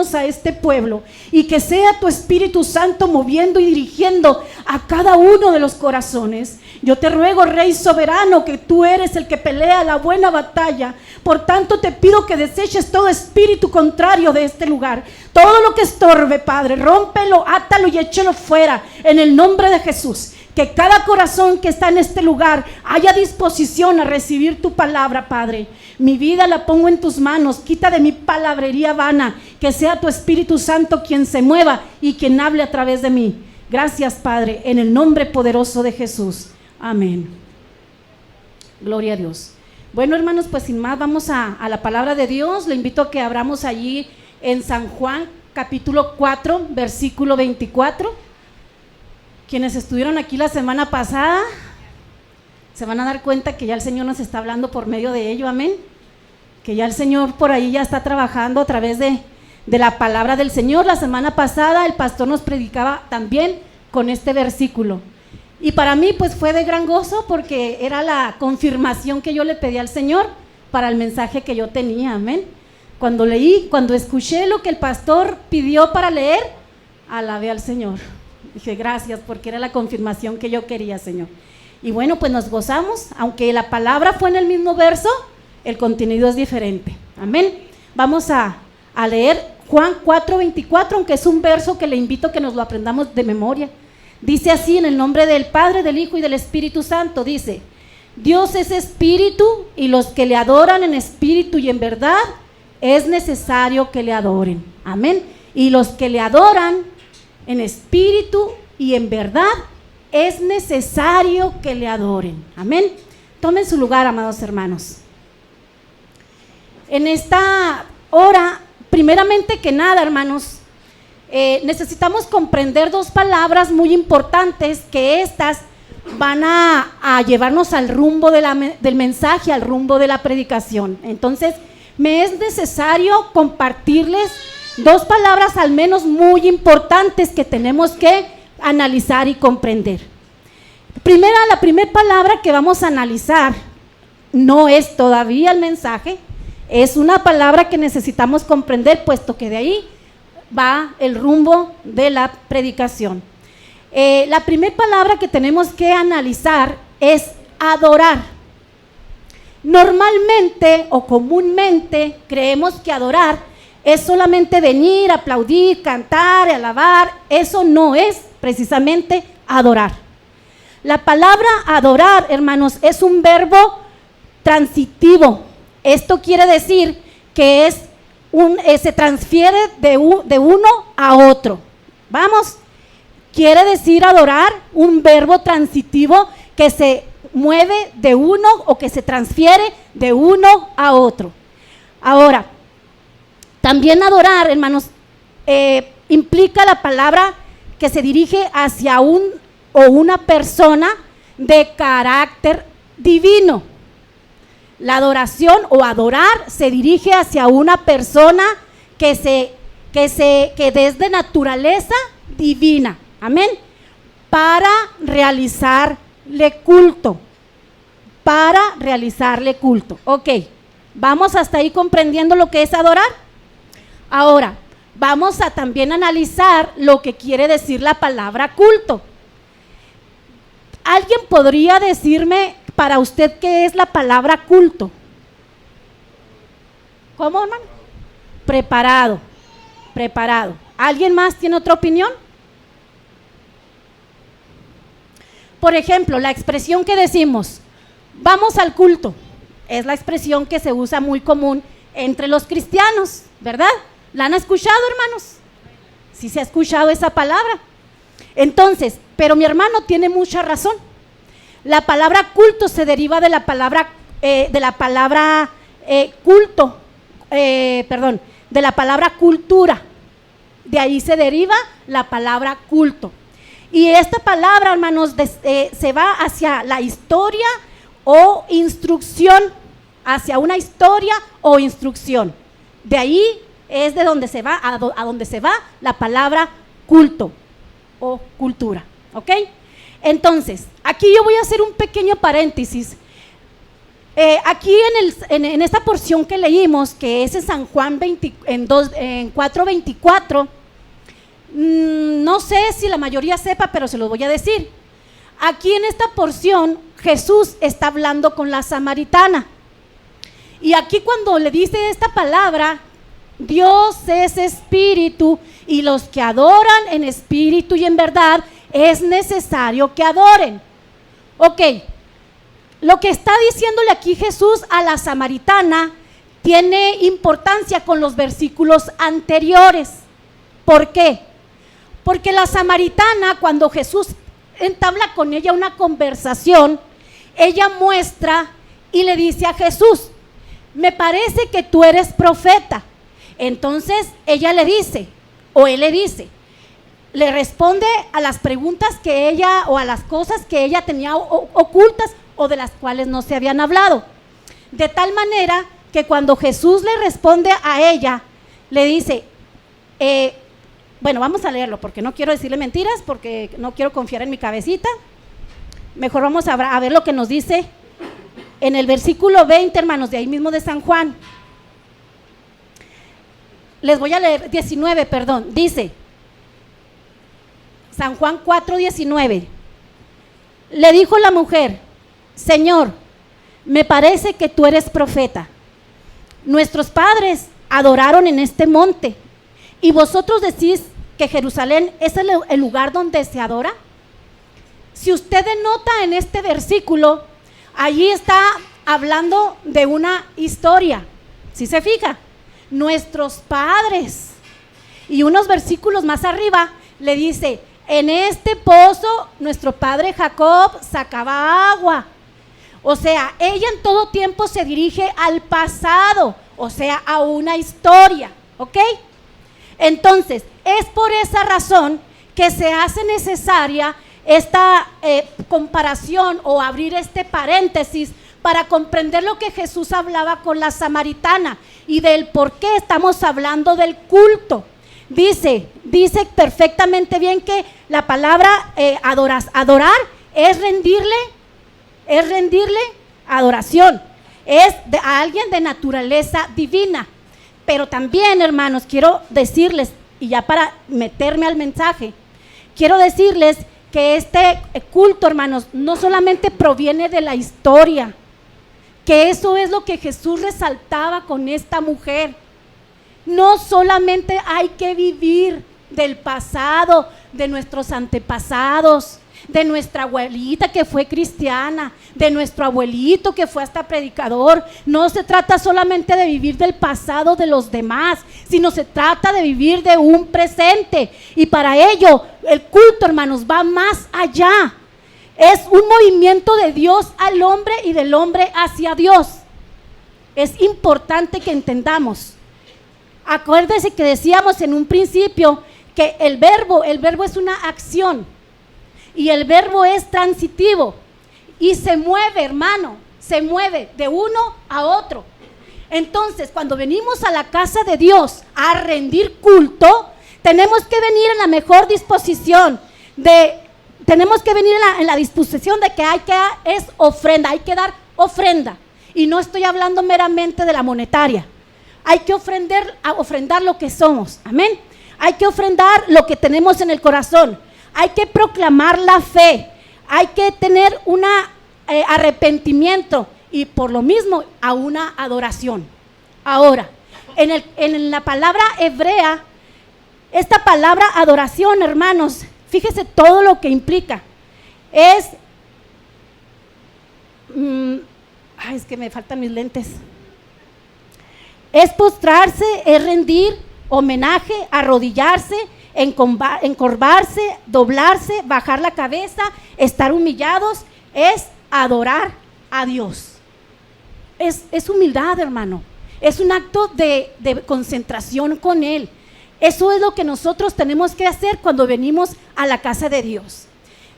manos a este pueblo y que sea tu Espíritu Santo moviendo y dirigiendo a cada uno de los corazones. Yo te ruego, Rey soberano, que tú eres el que pelea la buena batalla. Por tanto, te pido que deseches todo espíritu contrario de este lugar. Todo lo que estorbe, Padre, rómpelo, átalo y échalo fuera en el nombre de Jesús. Que cada corazón que está en este lugar haya disposición a recibir tu palabra, Padre. Mi vida la pongo en tus manos, quita de mi palabrería vana, que sea tu Espíritu Santo quien se mueva y quien hable a través de mí. Gracias, Padre, en el nombre poderoso de Jesús. Amén. Gloria a Dios. Bueno, hermanos, pues sin más vamos a la palabra de Dios. Le invito a que abramos allí en San Juan capítulo 4, versículo 24. Quienes estuvieron aquí la semana pasada se van a dar cuenta que ya el Señor nos está hablando por medio de ello, amén. Que ya el Señor por ahí ya está trabajando a través de la palabra del Señor. La semana pasada el pastor nos predicaba también con este versículo. Y para mí pues fue de gran gozo porque era la confirmación que yo le pedí al Señor para el mensaje que yo tenía, amén. Cuando leí, cuando escuché lo que el pastor pidió para leer, alabé al Señor. Dije, gracias, porque era la confirmación que yo quería, Señor. Y bueno, pues nos gozamos, aunque la palabra fue en el mismo verso, el contenido es diferente, amén. Vamos a leer Juan 4:24, aunque es un verso que le invito a que nos lo aprendamos de memoria. Dice así, en el nombre del Padre, del Hijo y del Espíritu Santo, dice: Dios es espíritu, y los que le adoran en espíritu y en verdad, es necesario que le adoren, amén. Y los que le adoran en espíritu y en verdad, es necesario que le adoren, amén. Tomen su lugar, amados hermanos. En esta hora, primeramente que nada, hermanos, necesitamos comprender dos palabras muy importantes, que estas van a llevarnos al rumbo del mensaje, al rumbo de la predicación. Entonces, me es necesario compartirles dos palabras al menos muy importantes que tenemos que analizar y comprender. La primera palabra que vamos a analizar no es todavía el mensaje, es una palabra que necesitamos comprender, puesto que de ahí va el rumbo de la predicación. La primera palabra que tenemos que analizar es adorar. Normalmente o comúnmente creemos que adorar es solamente venir, aplaudir, cantar, alabar. Eso no es precisamente adorar. La palabra adorar, hermanos, es un verbo transitivo. Esto quiere decir que se transfiere de uno a otro. Vamos, quiere decir adorar un verbo transitivo que se mueve de uno o que se transfiere de uno a otro. Ahora, también adorar, hermanos, implica la palabra que se dirige hacia una persona de carácter divino. La adoración o adorar se dirige hacia una persona que es de naturaleza divina, amén, para realizarle culto, ok. ¿Vamos hasta ahí comprendiendo lo que es adorar? Ahora, vamos a también analizar lo que quiere decir la palabra culto. ¿Alguien podría decirme para usted qué es la palabra culto? ¿Cómo, hermano? Preparado. ¿Alguien más tiene otra opinión? Por ejemplo, la expresión que decimos, vamos al culto, es la expresión que se usa muy común entre los cristianos, ¿verdad? ¿La han escuchado, hermanos? Sí se ha escuchado esa palabra. Entonces, pero mi hermano tiene mucha razón. La palabra culto se deriva de la palabra cultura. De ahí se deriva la palabra culto. Y esta palabra, hermanos, se va hacia la historia o instrucción, hacia una historia o instrucción. De ahí es de donde se va, a donde se va la palabra culto o cultura, ¿ok? Entonces, aquí yo voy a hacer un pequeño paréntesis. Aquí en esta porción que leímos, que es en San Juan 4:24, no sé si la mayoría sepa, pero se los voy a decir. Aquí en esta porción Jesús está hablando con la samaritana, y aquí cuando le dice esta palabra, Dios es espíritu y los que adoran en espíritu y en verdad es necesario que adoren. Ok, lo que está diciéndole aquí Jesús a la samaritana tiene importancia con los versículos anteriores. ¿Por qué? Porque la samaritana, cuando Jesús entabla con ella una conversación, ella muestra y le dice a Jesús: me parece que tú eres profeta. Entonces ella le dice, o él le dice, le responde a las preguntas que ella, o a las cosas que ella tenía ocultas o de las cuales no se habían hablado. De tal manera que cuando Jesús le responde a ella, le dice, bueno, vamos a leerlo porque no quiero decirle mentiras, porque no quiero confiar en mi cabecita. Mejor vamos a ver lo que nos dice en el versículo 20, hermanos, de ahí mismo de San Juan. Les voy a leer 19, perdón. Dice San Juan 4:19. Le dijo la mujer: Señor, me parece que tú eres profeta. Nuestros padres adoraron en este monte, y vosotros decís que Jerusalén es el lugar donde se adora. Si usted nota en este versículo, allí está hablando de una historia. ¿Sí se fija? Nuestros padres. Y unos versículos más arriba le dice: en este pozo nuestro padre Jacob sacaba agua. O sea, ella en todo tiempo se dirige al pasado, o sea, a una historia, ¿ok? Entonces, es por esa razón que se hace necesaria esta comparación o abrir este paréntesis para comprender lo que Jesús hablaba con la samaritana y del por qué estamos hablando del culto. Dice perfectamente bien que la palabra adorar es rendirle adoración, es a alguien de naturaleza divina. Pero también, hermanos, quiero decirles, y ya para meterme al mensaje, quiero decirles que este culto, hermanos, no solamente proviene de la historia, que eso es lo que Jesús resaltaba con esta mujer. No solamente hay que vivir del pasado, de nuestros antepasados, de nuestra abuelita que fue cristiana, de nuestro abuelito que fue hasta predicador. No se trata solamente de vivir del pasado de los demás, sino se trata de vivir de un presente. Y para ello el culto, hermanos, va más allá. Es un movimiento de Dios al hombre y del hombre hacia Dios. Es importante que entendamos. Acuérdese que decíamos en un principio que el verbo es una acción y el verbo es transitivo y se mueve, hermano, se mueve de uno a otro. Entonces, cuando venimos a la casa de Dios a rendir culto, tenemos que venir en la mejor disposición tenemos que venir en la disposición de que es ofrenda, hay que dar ofrenda. Y no estoy hablando meramente de la monetaria. Hay que ofrendar lo que somos, amén. Hay que ofrendar lo que tenemos en el corazón. Hay que proclamar la fe. Hay que tener un arrepentimiento y por lo mismo a una adoración. Ahora, en la palabra hebrea, esta palabra adoración, hermanos, fíjese todo lo que implica. Es que me faltan mis lentes. Es postrarse, es rendir homenaje, arrodillarse, encorvarse, doblarse, bajar la cabeza, estar humillados, es adorar a Dios. Es humildad, hermano. Es un acto de concentración con Él. Eso es lo que nosotros tenemos que hacer cuando venimos a la casa de Dios.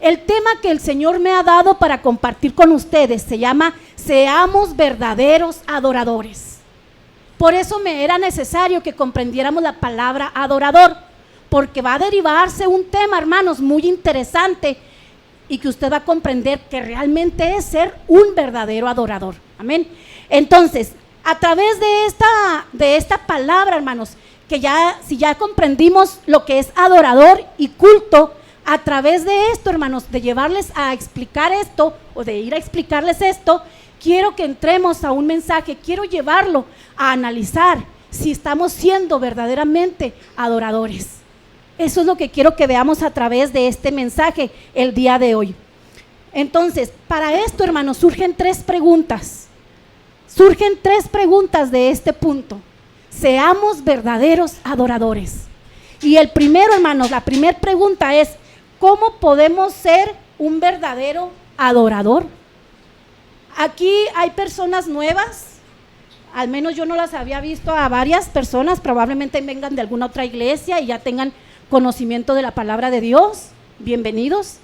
El tema que el Señor me ha dado para compartir con ustedes se llama Seamos verdaderos adoradores. Por eso me era necesario que comprendiéramos la palabra adorador, porque va a derivarse un tema, hermanos, muy interesante y que usted va a comprender que realmente es ser un verdadero adorador. Amén. Entonces, a través de esta palabra, hermanos, que ya, si ya comprendimos lo que es adorador y culto, a través de esto, hermanos, de llevarles a explicar esto, o de ir a explicarles esto, quiero que entremos a un mensaje, quiero llevarlo a analizar si estamos siendo verdaderamente adoradores. Eso es lo que quiero que veamos a través de este mensaje el día de hoy. Entonces, para esto, hermanos, surgen tres preguntas. Surgen tres preguntas de este punto. Seamos verdaderos adoradores. Y el primero, hermanos, la primera pregunta es: ¿cómo podemos ser un verdadero adorador? Aquí hay personas nuevas, al menos yo no las había visto a varias personas, probablemente vengan de alguna otra iglesia y ya tengan conocimiento de la palabra de Dios. Bienvenidos.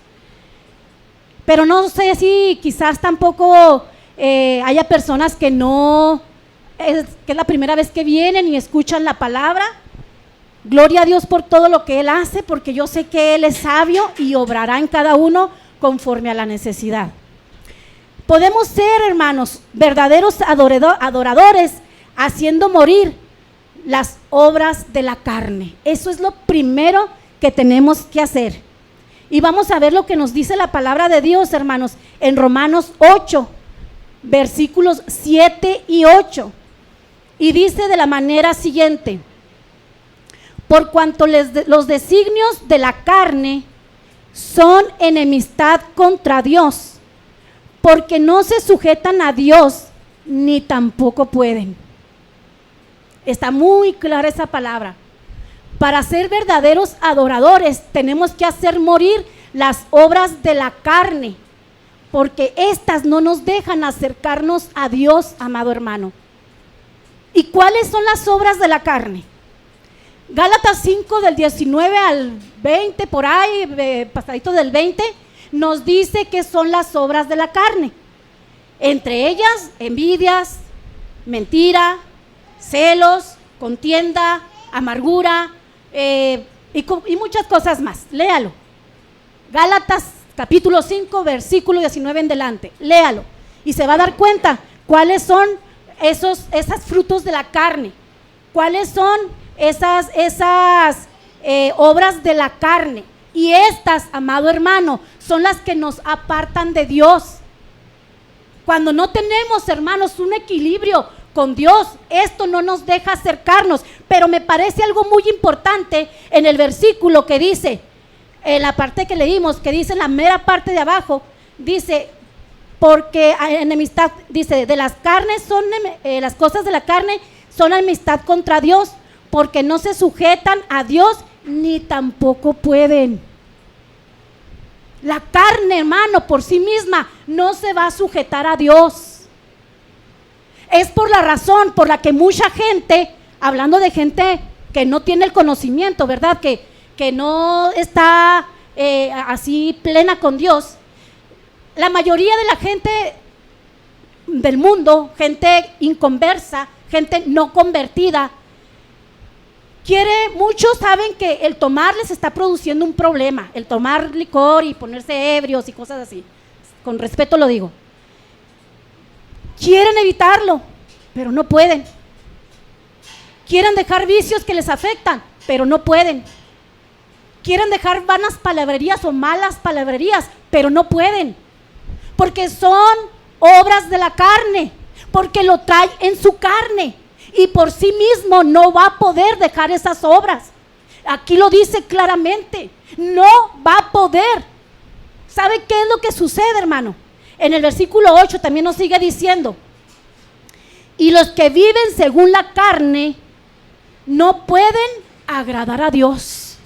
Pero no sé si quizás tampoco haya personas que que es la primera vez que vienen y escuchan la palabra. Gloria a Dios por todo lo que Él hace, porque yo sé que Él es sabio y obrará en cada uno conforme a la necesidad. Podemos ser, hermanos, verdaderos adoradores haciendo morir las obras de la carne. Eso es lo primero que tenemos que hacer. Y vamos a ver lo que nos dice la palabra de Dios, hermanos, en Romanos 8, versículos 7 y 8. Y dice de la manera siguiente: por cuanto los designios de la carne son enemistad contra Dios, porque no se sujetan a Dios, ni tampoco pueden. Está muy clara esa palabra. Para ser verdaderos adoradores tenemos que hacer morir las obras de la carne, porque estas no nos dejan acercarnos a Dios, amado hermano. ¿Y cuáles son las obras de la carne? Gálatas 5 del 19 al 20, por ahí, pasadito del 20, nos dice que son las obras de la carne. Entre ellas, envidias, mentira, celos, contienda, amargura y muchas cosas más. Léalo. Gálatas capítulo 5, versículo 19 en delante. Léalo y se va a dar cuenta cuáles son esos frutos de la carne, cuáles son esas obras de la carne. Y estas, amado hermano, son las que nos apartan de Dios. Cuando no tenemos, hermanos, un equilibrio con Dios, esto no nos deja acercarnos. Pero me parece algo muy importante en el versículo que dice, en la parte que leímos, que dice en la mera parte de abajo, dice: porque enemistad, dice, de las carnes son, las cosas de la carne son enemistad contra Dios, porque no se sujetan a Dios, ni tampoco pueden. La carne, hermano, por sí misma no se va a sujetar a Dios. Es por la razón por la que mucha gente, hablando de gente que no tiene el conocimiento, ¿verdad? Que no está así plena con Dios. La mayoría de la gente del mundo, gente inconversa, gente no convertida, muchos saben que el tomar les está produciendo un problema, el tomar licor y ponerse ebrios y cosas así. Con respeto lo digo. Quieren evitarlo, pero no pueden. Quieren dejar vicios que les afectan, pero no pueden. Quieren dejar vanas palabrerías o malas palabrerías, pero no pueden. Porque son obras de la carne, porque lo trae en su carne. Y por sí mismo no va a poder dejar esas obras. Aquí lo dice claramente, no va a poder. ¿Sabe qué es lo que sucede, hermano? En el versículo 8 también nos sigue diciendo: y los que viven según la carne no pueden agradar a Dios.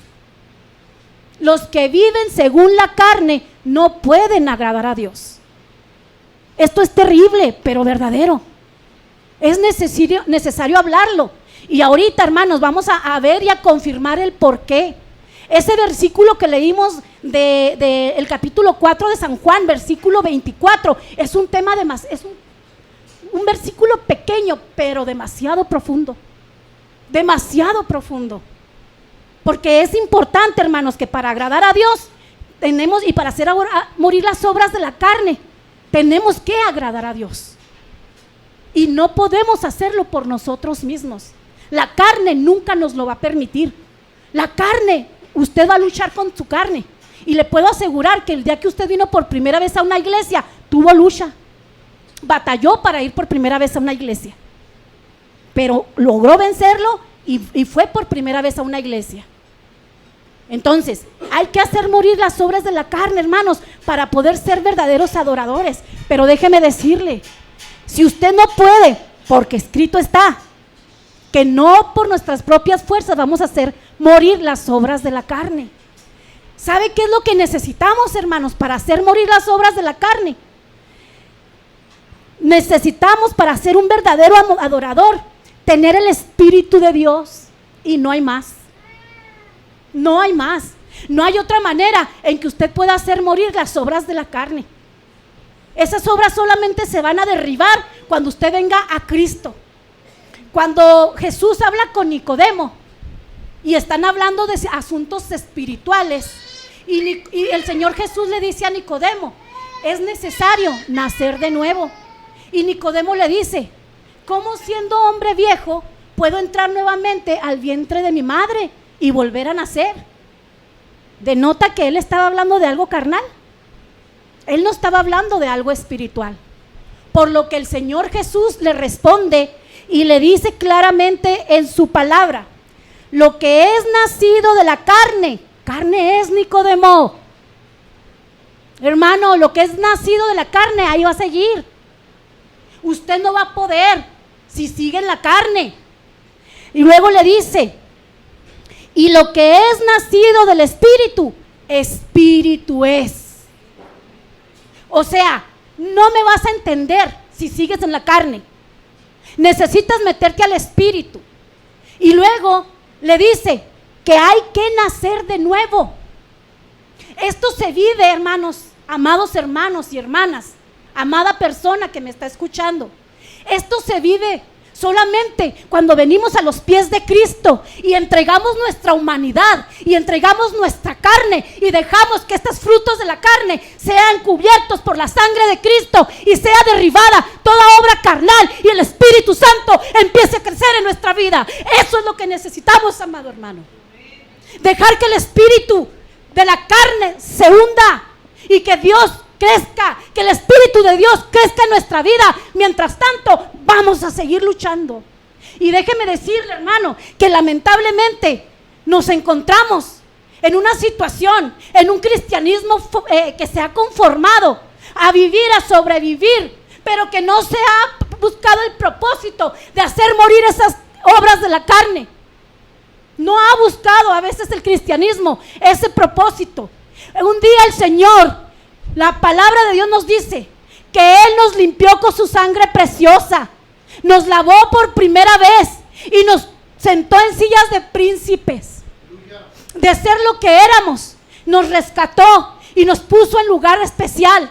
Los que viven según la carne no pueden agradar a Dios. Esto es terrible, pero verdadero. Es necesario hablarlo. Y ahorita, hermanos, vamos a ver y a confirmar el por qué. Ese versículo que leímos del capítulo 4 de San Juan, versículo 24, es un tema es un versículo pequeño, pero demasiado profundo. Demasiado profundo. Porque es importante, hermanos, que para agradar a Dios y para hacer morir las obras de la carne, tenemos que agradar a Dios. Y no podemos hacerlo por nosotros mismos. La carne nunca nos lo va a permitir. La carne, usted va a luchar con su carne. Y le puedo asegurar que el día que usted vino por primera vez a una iglesia, tuvo lucha. Batalló para ir por primera vez a una iglesia. Pero logró vencerlo y fue por primera vez a una iglesia. Entonces, hay que hacer morir las obras de la carne, hermanos, para poder ser verdaderos adoradores. Pero déjeme decirle, si usted no puede, porque escrito está, que no por nuestras propias fuerzas vamos a hacer morir las obras de la carne. ¿Sabe qué es lo que necesitamos, hermanos, para hacer morir las obras de la carne? Necesitamos, para ser un verdadero adorador, tener el Espíritu de Dios, y no hay más. No hay más. No hay otra manera en que usted pueda hacer morir las obras de la carne. Esas obras solamente se van a derribar cuando usted venga a Cristo. Cuando Jesús habla con Nicodemo y están hablando de asuntos espirituales, y el Señor Jesús le dice a Nicodemo: es necesario nacer de nuevo. Y Nicodemo le dice: ¿cómo siendo hombre viejo puedo entrar nuevamente al vientre de mi madre y volver a nacer? Denota que él estaba hablando de algo carnal. Él no estaba hablando de algo espiritual. Por lo que el Señor Jesús le responde y le dice claramente en su palabra: lo que es nacido de la carne, carne es, Nicodemo. Hermano, lo que es nacido de la carne, ahí va a seguir. Usted no va a poder si sigue en la carne. Y luego le dice: y lo que es nacido del Espíritu, Espíritu es. O sea, no me vas a entender si sigues en la carne. Necesitas meterte al Espíritu. Y luego le dice que hay que nacer de nuevo. Esto se vive, hermanos, amados hermanos y hermanas, amada persona que me está escuchando. Esto se vive solamente cuando venimos a los pies de Cristo y entregamos nuestra humanidad y entregamos nuestra carne y dejamos que estos frutos de la carne sean cubiertos por la sangre de Cristo y sea derribada toda obra carnal y el Espíritu Santo empiece a crecer en nuestra vida. Eso es lo que necesitamos, amado hermano. Dejar que el espíritu de la carne se hunda y que Dios crezca, que el Espíritu de Dios crezca en nuestra vida. Mientras tanto, vamos a seguir luchando. Y déjeme decirle, hermano, que lamentablemente nos encontramos en una situación, en un cristianismo que se ha conformado a vivir, a sobrevivir, pero que no se ha buscado el propósito de hacer morir esas obras de la carne. No ha buscado a veces el cristianismo ese propósito. Un día el Señor, la palabra de Dios nos dice que Él nos limpió con su sangre preciosa, nos lavó por primera vez y nos sentó en sillas de príncipes. De ser lo que éramos, nos rescató y nos puso en lugar especial.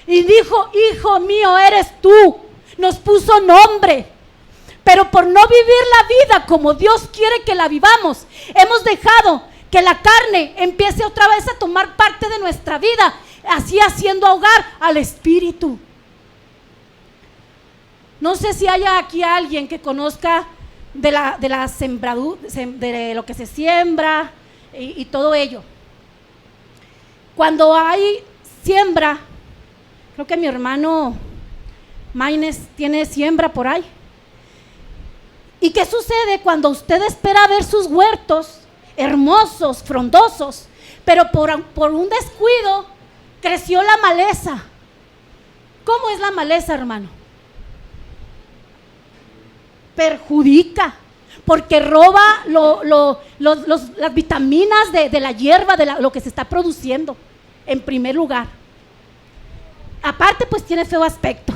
Y dijo: hijo mío eres tú. Nos puso nombre. Pero por no vivir la vida como Dios quiere que la vivamos, hemos dejado que la carne empiece otra vez a tomar parte de nuestra vida, así haciendo ahogar al espíritu. No sé si haya aquí alguien que conozca de la sembradura, de lo que se siembra y todo ello. Cuando hay siembra, creo que mi hermano Maines tiene siembra por ahí. ¿Y qué sucede cuando usted espera ver sus huertos hermosos, frondosos, pero por un descuido creció la maleza? ¿Cómo es la maleza, hermano? Perjudica, porque roba las vitaminas de la hierba, lo que se está produciendo, en primer lugar. Aparte, pues tiene feo aspecto.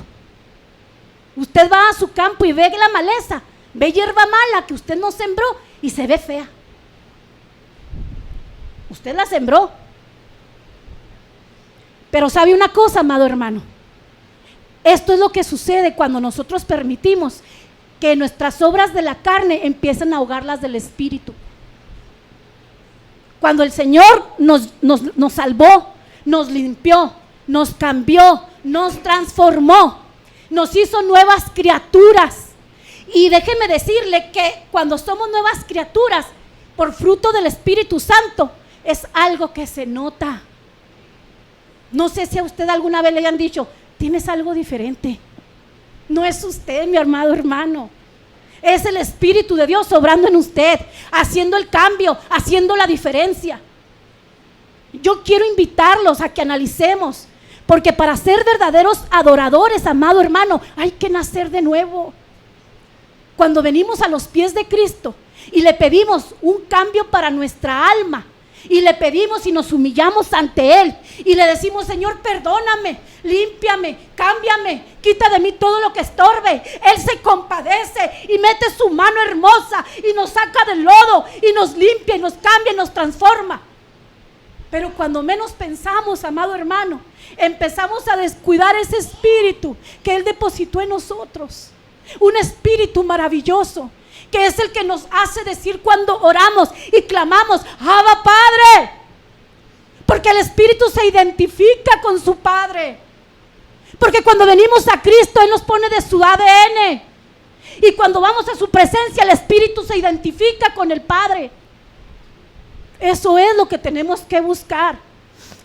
Usted va a su campo y ve la maleza, ve hierba mala que usted no sembró y se ve fea. Usted la sembró. Pero sabe una cosa, amado hermano, esto es lo que sucede cuando nosotros permitimos que nuestras obras de la carne empiecen a ahogarlas del Espíritu. Cuando el Señor nos salvó, nos limpió, nos cambió, nos transformó, nos hizo nuevas criaturas. Y déjeme decirle que cuando somos nuevas criaturas, por fruto del Espíritu Santo, es algo que se nota. No sé si a usted alguna vez le hayan dicho, tienes algo diferente. No es usted, mi amado hermano. Es el Espíritu de Dios obrando en usted, haciendo el cambio, haciendo la diferencia. Yo quiero invitarlos a que analicemos, porque para ser verdaderos adoradores, amado hermano, hay que nacer de nuevo. Cuando venimos a los pies de Cristo y le pedimos un cambio para nuestra alma, y le pedimos y nos humillamos ante Él y le decimos, Señor, perdóname, límpiame, cámbiame, quita de mí todo lo que estorbe. Él se compadece y mete su mano hermosa y nos saca del lodo y nos limpia y nos cambia y nos transforma. Pero cuando menos pensamos, amado hermano, empezamos a descuidar ese espíritu que Él depositó en nosotros. Un espíritu maravilloso, que es el que nos hace decir cuando oramos y clamamos, Abba Padre, porque el Espíritu se identifica con su Padre, porque cuando venimos a Cristo Él nos pone de su ADN, y cuando vamos a su presencia el Espíritu se identifica con el Padre. Eso es lo que tenemos que buscar.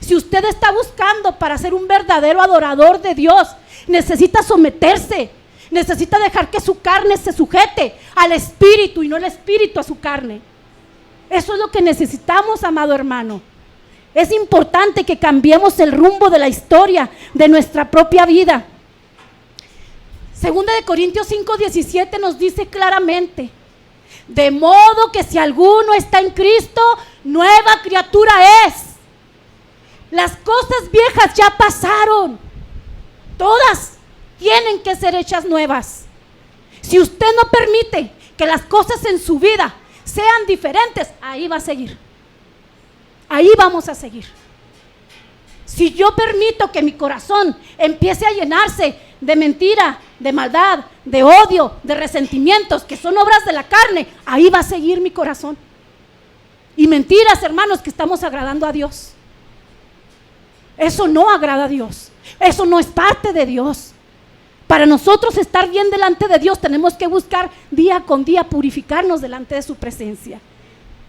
Si usted está buscando para ser un verdadero adorador de Dios, necesita someterse. Necesita dejar que su carne se sujete al Espíritu y no el Espíritu a su carne. Eso es lo que necesitamos, amado hermano. Es importante que cambiemos el rumbo de la historia de nuestra propia vida. Segunda de Corintios 5:17 nos dice claramente, de modo que si alguno está en Cristo, nueva criatura es. Las cosas viejas ya pasaron, todas tienen que ser hechas nuevas. Si usted no permite que las cosas en su vida sean diferentes, ahí va a seguir. Ahí vamos a seguir. Si yo permito que mi corazón empiece a llenarse de mentira, de maldad, de odio, de resentimientos, que son obras de la carne, ahí va a seguir mi corazón. Y mentiras, hermanos, que estamos agradando a Dios. Eso no agrada a Dios. Eso no es parte de Dios. Para nosotros estar bien delante de Dios tenemos que buscar día con día purificarnos delante de su presencia.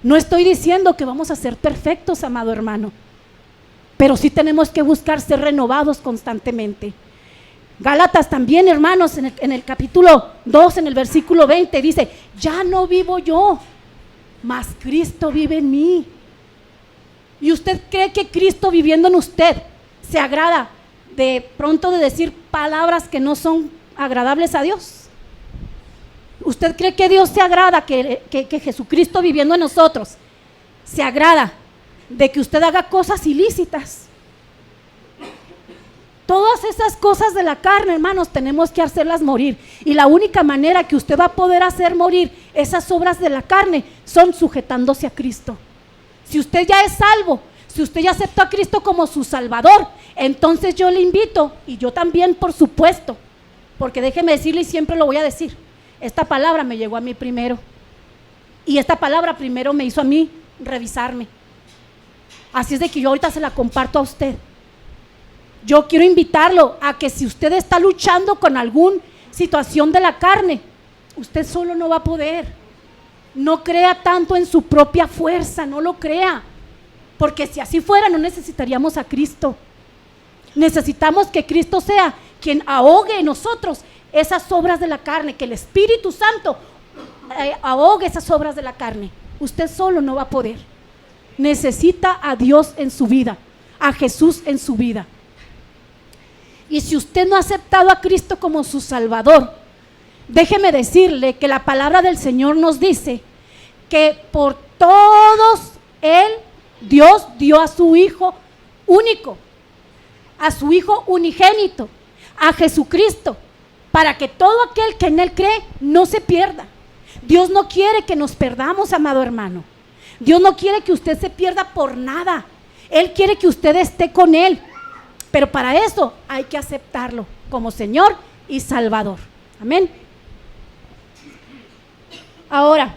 No estoy diciendo que vamos a ser perfectos, amado hermano, pero sí tenemos que buscar ser renovados constantemente. Gálatas también, hermanos, en el capítulo 2, en el versículo 20 dice, ya no vivo yo, mas Cristo vive en mí. ¿Y usted cree que Cristo viviendo en usted se agrada de pronto de decir palabras que no son agradables a Dios? ¿Usted cree que Dios se agrada, que Jesucristo viviendo en nosotros se agrada de que usted haga cosas ilícitas? Todas esas cosas de la carne, hermanos, tenemos que hacerlas morir, y la única manera que usted va a poder hacer morir esas obras de la carne son sujetándose a Cristo. Si usted ya es salvo, si usted ya aceptó a Cristo como su Salvador, entonces yo le invito, y yo también, por supuesto, porque déjeme decirle y siempre lo voy a decir, esta palabra me llegó a mí primero, y esta palabra primero me hizo a mí revisarme. Así es de que yo ahorita se la comparto a usted. Yo quiero invitarlo a que si usted está luchando con alguna situación de la carne, usted solo no va a poder. No crea tanto en su propia fuerza, no lo crea, porque si así fuera no necesitaríamos a Cristo. Necesitamos que Cristo sea quien ahogue en nosotros esas obras de la carne, que el Espíritu Santo ahogue esas obras de la carne. Usted solo no va a poder. Necesita a Dios en su vida, a Jesús en su vida. Y si usted no ha aceptado a Cristo como su Salvador, déjeme decirle que la palabra del Señor nos dice que por todos Él, Dios dio a su Hijo único, a su Hijo unigénito, a Jesucristo, para que todo aquel que en Él cree no se pierda. Dios no quiere que nos perdamos, amado hermano. Dios no quiere que usted se pierda por nada. Él quiere que usted esté con Él, pero para eso hay que aceptarlo como Señor y Salvador. Amén. Ahora,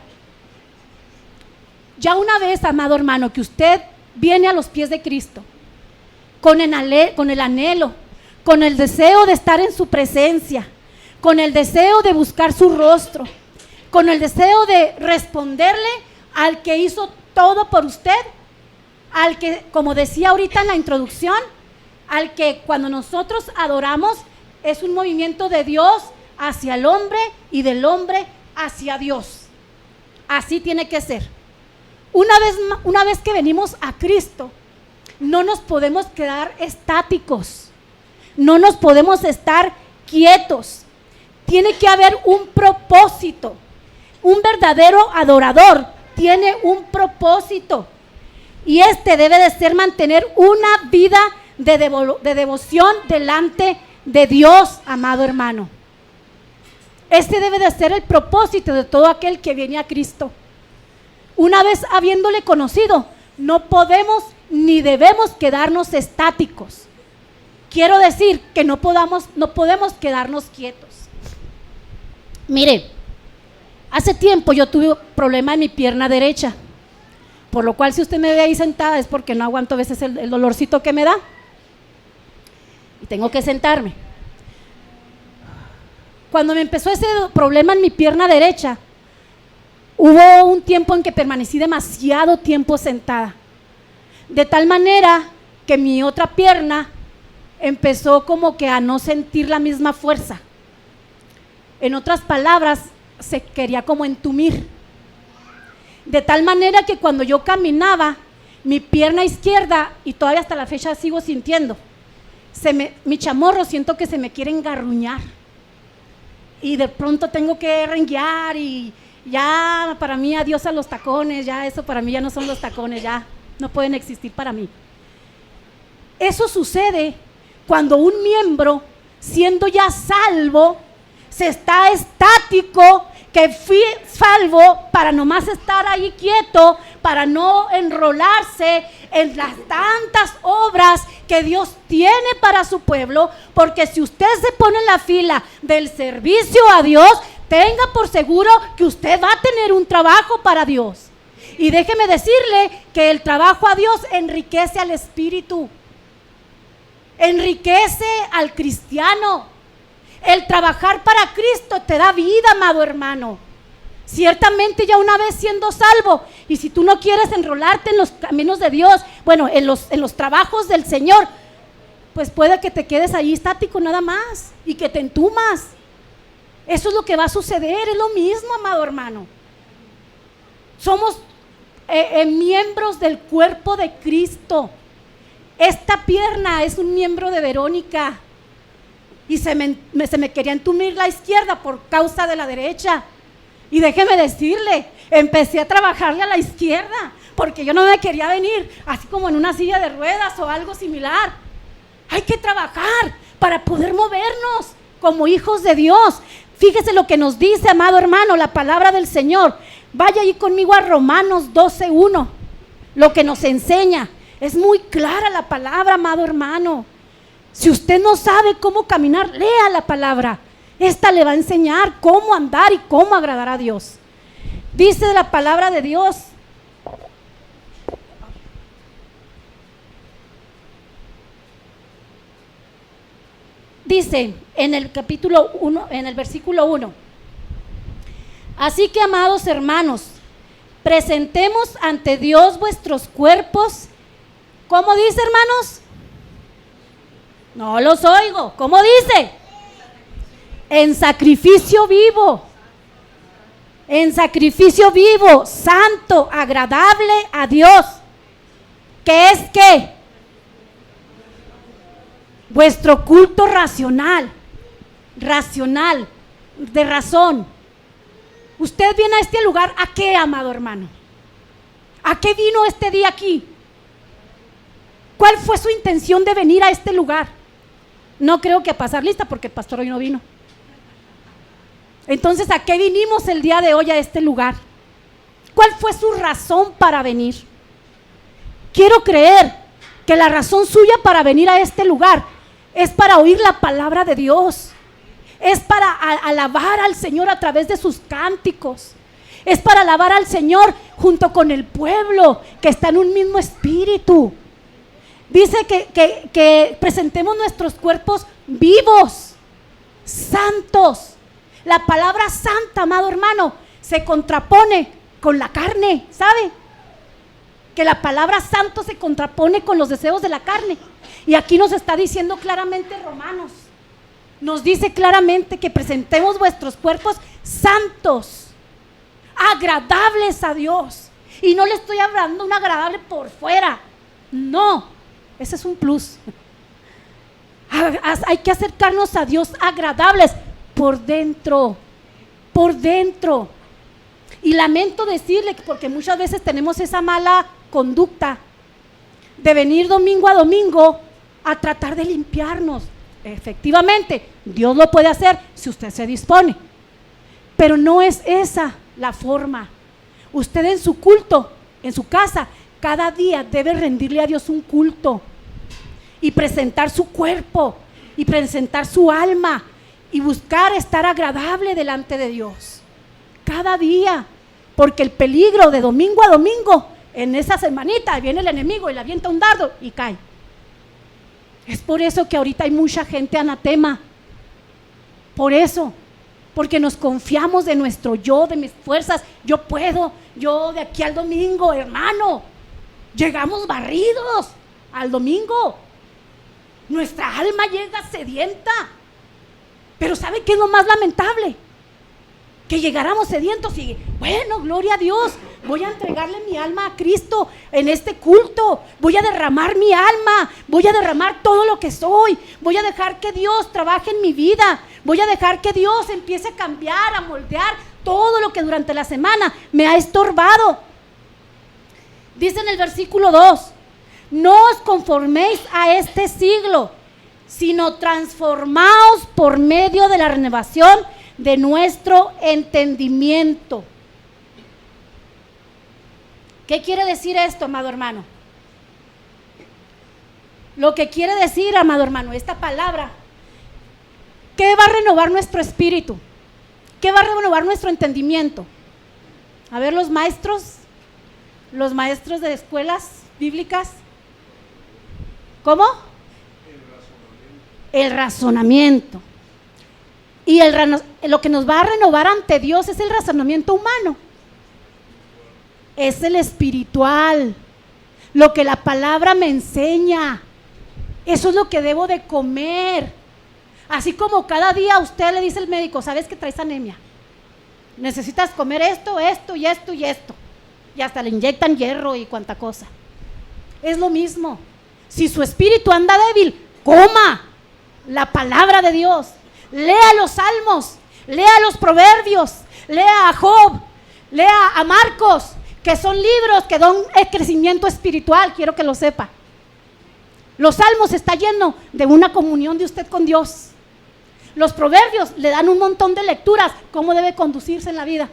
ya una vez, amado hermano, que usted viene a los pies de Cristo con el anhelo, con el deseo de estar en su presencia, con el deseo de buscar su rostro, con el deseo de responderle al que hizo todo por usted, al que, como decía ahorita en la introducción, al que cuando nosotros adoramos es un movimiento de Dios hacia el hombre y del hombre hacia Dios. Así tiene que ser. Una vez que venimos a Cristo, no nos podemos quedar estáticos, no nos podemos estar quietos. Tiene que haber un propósito. Un verdadero adorador tiene un propósito, y este debe de ser mantener una vida de devoción delante de Dios, amado hermano. Este debe de ser el propósito de todo aquel que viene a Cristo. Una vez habiéndole conocido, no podemos ni debemos quedarnos estáticos. Quiero decir que no podemos quedarnos quietos. Mire, hace tiempo yo tuve un problema en mi pierna derecha, por lo cual si usted me ve ahí sentada es porque no aguanto a veces el dolorcito que me da y tengo que sentarme. Cuando me empezó ese problema en mi pierna derecha, hubo un tiempo en que permanecí demasiado tiempo sentada, de tal manera que mi otra pierna empezó como que a no sentir la misma fuerza. En otras palabras, se quería como entumir, de tal manera que cuando yo caminaba, mi pierna izquierda, y todavía hasta la fecha sigo sintiendo, mi chamorro siento que se me quiere engarruñar, y de pronto tengo que renguear, y ya para mí adiós a los tacones, ya eso para mí ya no son los tacones, ya no pueden existir para mí. Eso sucede cuando un miembro, siendo ya salvo, se está estático, que fui salvo para nomás estar ahí quieto, para no enrolarse en las tantas obras que Dios tiene para su pueblo, porque si usted se pone en la fila del servicio a Dios, tenga por seguro que usted va a tener un trabajo para Dios. Y déjeme decirle que el trabajo a Dios enriquece al espíritu, enriquece al cristiano. El trabajar para Cristo te da vida, amado hermano. Ciertamente ya una vez siendo salvo, y si tú no quieres enrolarte en los caminos de Dios, bueno, en los trabajos del Señor, pues puede que te quedes ahí estático nada más y que te entumas. Eso es lo que va a suceder, es lo mismo, amado hermano. Somos miembros del cuerpo de Cristo. Esta pierna es un miembro de Verónica, y se me quería entumir la izquierda por causa de la derecha. Y déjeme decirle, empecé a trabajarle a la izquierda, porque yo no me quería venir así como en una silla de ruedas o algo similar. Hay que trabajar para poder movernos como hijos de Dios. Fíjese lo que nos dice, amado hermano, la palabra del Señor. Vaya ahí conmigo a Romanos 12:1. Lo que nos enseña, es muy clara la palabra, amado hermano. Si usted no sabe cómo caminar, lea la palabra. Esta le va a enseñar cómo andar y cómo agradar a Dios. Dice la palabra de Dios. Dice en el capítulo 1, en el versículo 1. Así que, amados hermanos, presentemos ante Dios vuestros cuerpos. ¿Cómo dice, hermanos? No los oigo. ¿Cómo dice? En sacrificio vivo. En sacrificio vivo, santo, agradable a Dios. ¿Qué es qué? Vuestro culto racional. Racional, de razón. Usted viene a este lugar, ¿a qué, amado hermano? ¿A qué vino este día aquí? ¿Cuál fue su intención de venir a este lugar? No creo que a pasar lista, porque el pastor hoy no vino. Entonces, ¿a qué vinimos el día de hoy a este lugar? ¿Cuál fue su razón para venir? Quiero creer que la razón suya para venir a este lugar es para oír la palabra de Dios, es para alabar al Señor a través de sus cánticos, es para alabar al Señor junto con el pueblo que está en un mismo espíritu. Dice que presentemos nuestros cuerpos vivos, santos. La palabra santa, amado hermano, se contrapone con la carne, ¿sabe? Que la palabra santo se contrapone con los deseos de la carne. Y aquí nos está diciendo claramente Romanos, nos dice claramente que presentemos vuestros cuerpos santos, agradables a Dios. Y no le estoy hablando un agradable por fuera, no, ese es un plus. Hay que acercarnos a Dios agradables por dentro, por dentro. Y lamento decirle, porque muchas veces tenemos esa mala conducta de venir domingo a domingo a tratar de limpiarnos. Efectivamente, Dios lo puede hacer si usted se dispone, pero no es esa la forma. Usted en su culto, en su casa, cada día debe rendirle a Dios un culto y presentar su cuerpo y presentar su alma y buscar estar agradable delante de Dios cada día, porque el peligro de domingo a domingo, en esa semanita viene el enemigo y le avienta un dardo y cae. Es por eso que ahorita hay mucha gente anatema, por eso, porque nos confiamos de nuestro yo, de mis fuerzas. Yo puedo, yo de aquí al domingo, hermano, llegamos barridos al domingo, nuestra alma llega sedienta. Pero ¿sabe qué es lo más lamentable? Que llegáramos sedientos y, bueno, gloria a Dios, voy a entregarle mi alma a Cristo en este culto, voy a derramar mi alma, voy a derramar todo lo que soy, voy a dejar que Dios trabaje en mi vida, voy a dejar que Dios empiece a cambiar, a moldear todo lo que durante la semana me ha estorbado. Dice en el versículo 2, no os conforméis a este siglo, sino transformaos por medio de la renovación de nuestro entendimiento. ¿Qué quiere decir esto, amado hermano? Lo que quiere decir, amado hermano, esta palabra, ¿qué va a renovar nuestro espíritu? ¿Qué va a renovar nuestro entendimiento? A ver, los maestros de escuelas bíblicas, ¿cómo? El razonamiento. Y lo que nos va a renovar ante Dios es el razonamiento humano, es el espiritual, lo que la palabra me enseña. Eso es lo que debo de comer. Así como cada día a usted le dice el médico, sabes que traes anemia, necesitas comer esto, esto y esto y esto, y hasta le inyectan hierro y cuanta cosa. Es lo mismo. Si su espíritu anda débil, coma la palabra de Dios, lea los salmos, lea los proverbios, lea a Job, lea a Marcos, que son libros que dan el crecimiento espiritual, quiero que lo sepa. Los salmos está lleno de una comunión de usted con Dios. Los proverbios le dan un montón de lecturas, cómo debe conducirse en la vida.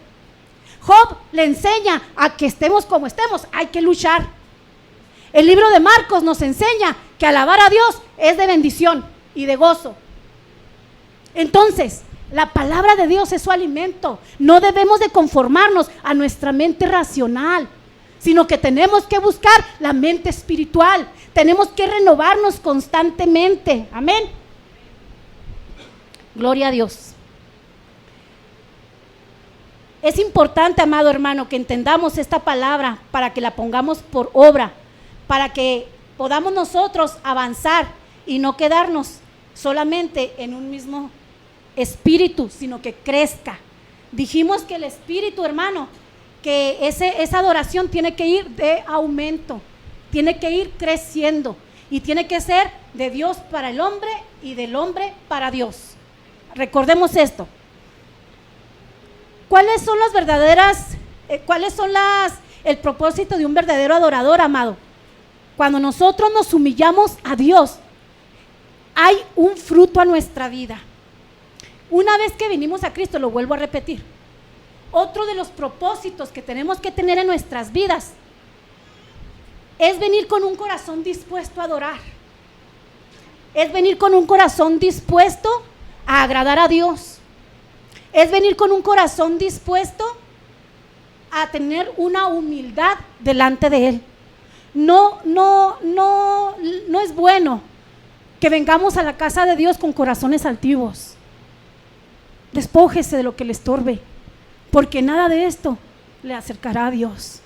Job le enseña a que estemos como estemos, hay que luchar. El libro de Marcos nos enseña que alabar a Dios es de bendición y de gozo. Entonces, la palabra de Dios es su alimento. No debemos de conformarnos a nuestra mente racional, sino que tenemos que buscar la mente espiritual. Tenemos que renovarnos constantemente. Amén. Gloria a Dios. Es importante, amado hermano, que entendamos esta palabra para que la pongamos por obra, para que podamos nosotros avanzar y no quedarnos solamente en un mismo espíritu, sino que crezca. Dijimos que el espíritu, hermano, que esa adoración tiene que ir de aumento, tiene que ir creciendo y tiene que ser de Dios para el hombre y del hombre para Dios. Recordemos esto. ¿Cuáles son las verdaderas, el propósito de un verdadero adorador, amado? Cuando nosotros nos humillamos a Dios, hay un fruto a nuestra vida. Una vez que vinimos a Cristo, lo vuelvo a repetir, otro de los propósitos que tenemos que tener en nuestras vidas es venir con un corazón dispuesto a adorar, es venir con un corazón dispuesto a agradar a Dios, es venir con un corazón dispuesto a tener una humildad delante de Él. no es bueno que vengamos a la casa de Dios con corazones altivos. Despójese de lo que le estorbe, porque nada de esto le acercará a Dios.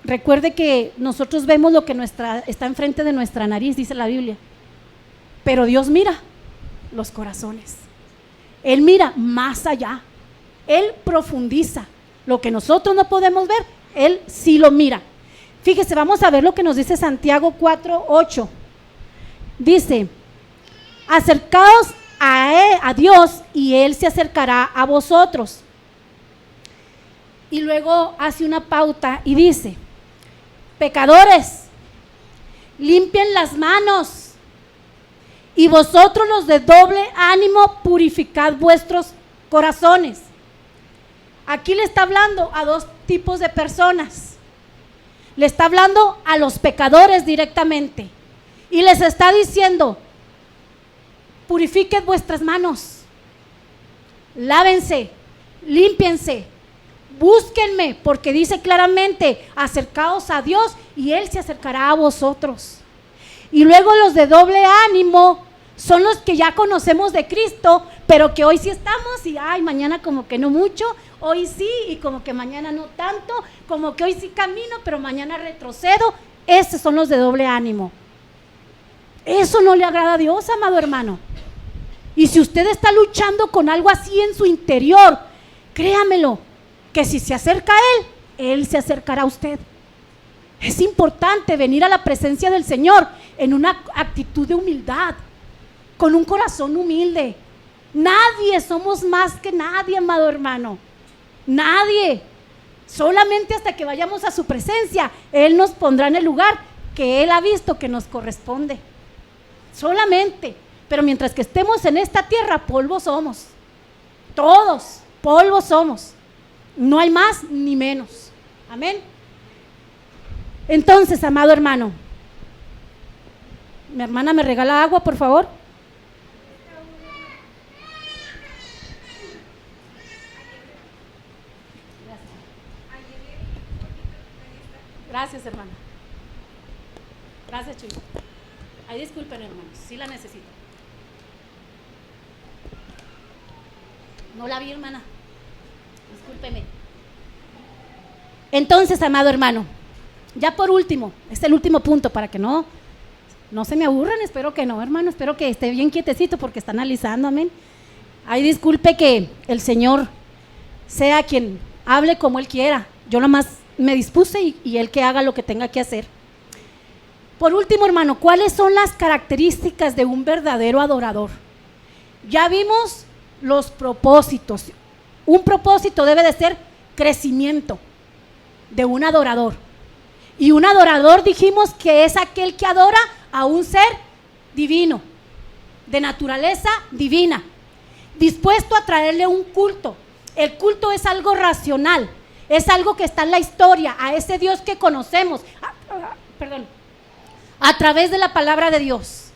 Recuerde que nosotros vemos lo que está enfrente de nuestra nariz, dice la Biblia, pero Dios mira los corazones. Él mira más allá, Él profundiza lo que nosotros no podemos ver, Él sí lo mira. Fíjese, vamos a ver lo que nos dice Santiago 4:8. Dice: acercaos a Dios y Él se acercará a vosotros. Y luego hace una pauta y dice: pecadores, limpien las manos, y vosotros los de doble ánimo, purificad vuestros corazones. Aquí le está hablando a dos tipos de personas. Le está hablando a los pecadores directamente y les está diciendo: purifiquen vuestras manos, lávense, límpiense, búsquenme, porque dice claramente: acercaos a Dios y Él se acercará a vosotros. Y luego los de doble ánimo son los que ya conocemos de Cristo, pero que hoy sí estamos y mañana como que no mucho, hoy sí y como que mañana no tanto, como que hoy sí camino pero mañana retrocedo. Esos son los de doble ánimo. Eso no le agrada a Dios, amado hermano. Y si usted está luchando con algo así en su interior, créamelo, que si se acerca a Él, Él se acercará a usted. Es importante venir a la presencia del Señor en una actitud de humildad, con un corazón humilde. Nadie somos más que nadie, amado hermano. Nadie. Solamente hasta que vayamos a su presencia, Él nos pondrá en el lugar que Él ha visto que nos corresponde. Solamente. Pero mientras que estemos en esta tierra, polvo somos. Todos, polvo somos. No hay más ni menos. Amén. Entonces, amado hermano, mi hermana me regala agua, por favor. Gracias, hermana. Gracias, Chuy. Ay, disculpen, hermanos, sí la necesito. No la vi, hermana. Discúlpeme. Entonces, amado hermano, ya por último, este es el último punto para que no se me aburran, espero que no, hermano, espero que esté bien quietecito porque está analizando, amén. Ay, disculpe que el Señor sea quien hable como Él quiera, yo nada más me dispuse y Él que haga lo que tenga que hacer. Por último, hermano, ¿cuáles son las características de un verdadero adorador? Ya vimos los propósitos. Un propósito debe de ser crecimiento de un adorador. Y un adorador dijimos que es aquel que adora a un ser divino, de naturaleza divina, dispuesto a traerle un culto. El culto es algo racional, es algo que está en la historia, a ese Dios que conocemos, a través de la palabra de Dios.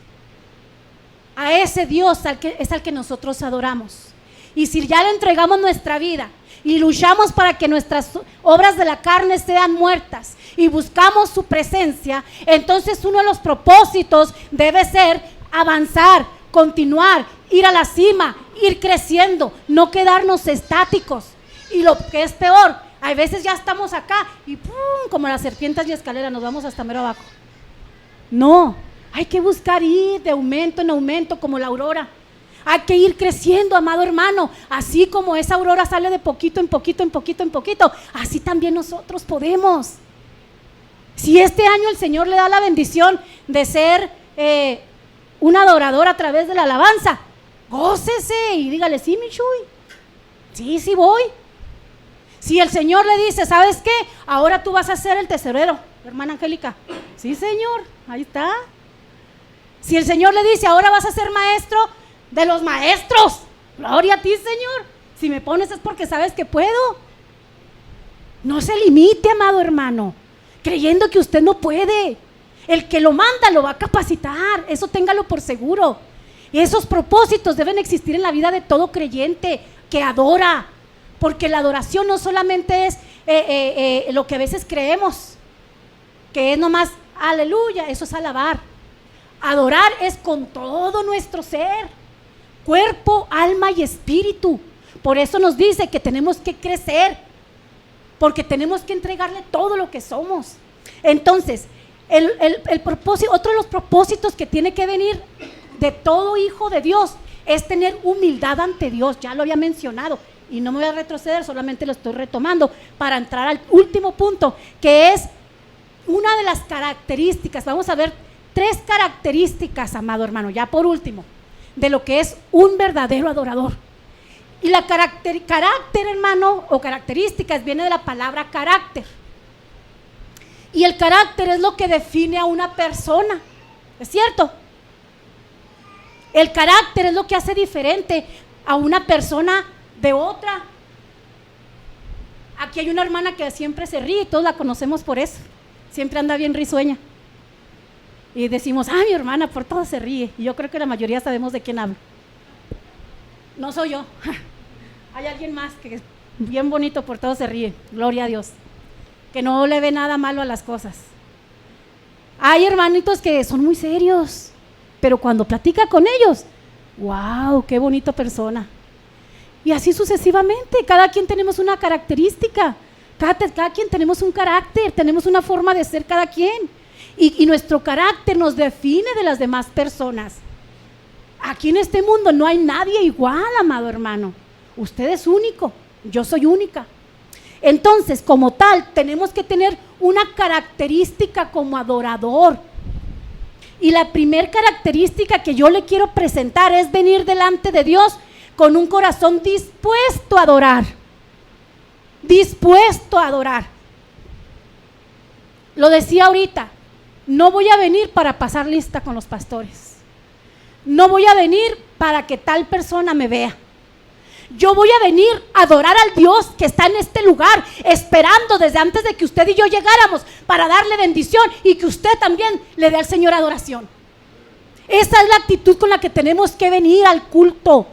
A ese Dios es al que nosotros adoramos. Y si ya le entregamos nuestra vida y luchamos para que nuestras obras de la carne sean muertas y buscamos su presencia, entonces uno de los propósitos debe ser avanzar, continuar, ir a la cima, ir creciendo, no quedarnos estáticos. Y lo que es peor, a veces ya estamos acá y ¡pum!, como las serpientes y escaleras, nos vamos hasta mero abajo. No, hay que buscar ir de aumento en aumento como la aurora. Hay que ir creciendo, amado hermano. Así como esa aurora sale de poquito en poquito, en poquito, en poquito, así también nosotros podemos. Si este año el Señor le da la bendición de ser un adorador a través de la alabanza, gócese y dígale: sí, mi Chuy, sí voy. Si el Señor le dice: ¿sabes qué? Ahora tú vas a ser el tesorero, hermana Angélica. Sí, Señor, ahí está. Si el Señor le dice: ahora vas a ser maestro de los maestros, gloria a ti, Señor. Si me pones es porque sabes que puedo. No se limite, amado hermano, creyendo que usted no puede. El que lo manda lo va a capacitar, eso téngalo por seguro. Esos propósitos deben existir en la vida de todo creyente que adora, porque la adoración no solamente es lo que a veces creemos, que es nomás aleluya, eso es alabar. Adorar es con todo nuestro ser, cuerpo, alma y espíritu. Por eso nos dice que tenemos que crecer, porque tenemos que entregarle todo lo que somos. Entonces, el propósito, otro de los propósitos que tiene que venir de todo hijo de Dios es tener humildad ante Dios. Ya lo había mencionado y no me voy a retroceder, solamente lo estoy retomando para entrar al último punto, que es una de las características. Vamos a ver 3 características, amado hermano, ya por último, de lo que es un verdadero adorador. Y la carácter, hermano, o características, viene de la palabra carácter. Y el carácter es lo que define a una persona, ¿es cierto? El carácter es lo que hace diferente a una persona de otra. Aquí hay una hermana que siempre se ríe y todos la conocemos por eso. Siempre anda bien risueña. Y decimos, mi hermana por todo se ríe. Y yo creo que la mayoría sabemos de quién hablo. No soy yo. Hay alguien más que es bien bonito, por todo se ríe. Gloria a Dios. Que no le ve nada malo a las cosas. Hay hermanitos que son muy serios, pero cuando platica con ellos, wow, qué bonita persona. Y así sucesivamente, cada quien tenemos una característica, cada quien tenemos un carácter, tenemos una forma de ser cada quien. Y nuestro carácter nos define de las demás personas. Aquí en este mundo no hay nadie igual, amado hermano. Usted es único, yo soy única. Entonces, como tal, tenemos que tener una característica como adorador. Y la primera característica que yo le quiero presentar es venir delante de Dios con un corazón dispuesto a adorar. Dispuesto a adorar. Lo decía ahorita, no voy a venir para pasar lista con los pastores. No voy a venir para que tal persona me vea. Yo voy a venir a adorar al Dios que está en este lugar, esperando desde antes de que usted y yo llegáramos para darle bendición y que usted también le dé al Señor adoración. Esa es la actitud con la que tenemos que venir al culto,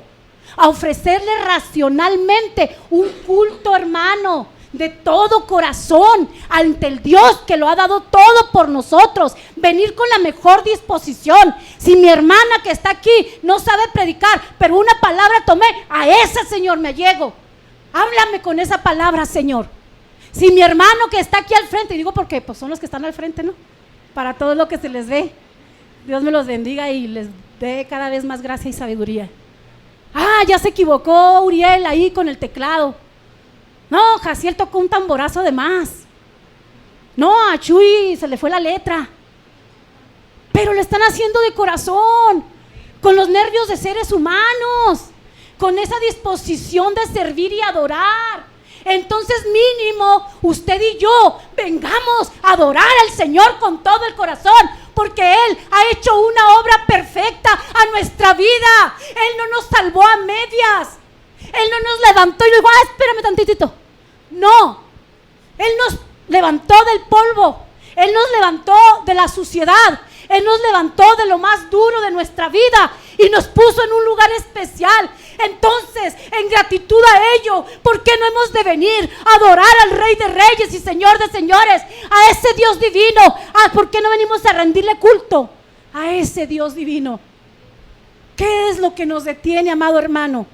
a ofrecerle racionalmente un culto, hermano, de todo corazón ante el Dios que lo ha dado todo por nosotros. Venir con la mejor disposición. Si mi hermana que está aquí no sabe predicar, pero una palabra tomé, a esa, Señor, me llego. Háblame con esa palabra, Señor. Si mi hermano que está aquí al frente, y digo porque pues son los que están al frente, ¿no? Para todo lo que se les ve, Dios me los bendiga y les dé cada vez más gracia y sabiduría. Ya se equivocó Uriel ahí con el teclado. No, Jaciel tocó un tamborazo de más. No, a Chuy se le fue la letra. Pero lo están haciendo de corazón, con los nervios de seres humanos, con esa disposición de servir y adorar. Entonces mínimo usted y yo vengamos a adorar al Señor con todo el corazón, porque Él ha hecho una obra perfecta a nuestra vida. Él no nos salvó a medias. Él no nos levantó y dijo, espérame tantitito. No, Él nos levantó del polvo, Él nos levantó de la suciedad, Él nos levantó de lo más duro de nuestra vida y nos puso en un lugar especial. Entonces, en gratitud a ello, ¿por qué no hemos de venir a adorar al Rey de Reyes y Señor de Señores, a ese Dios divino? ¿Por qué no venimos a rendirle culto a ese Dios divino? ¿Qué es lo que nos detiene, amado hermano?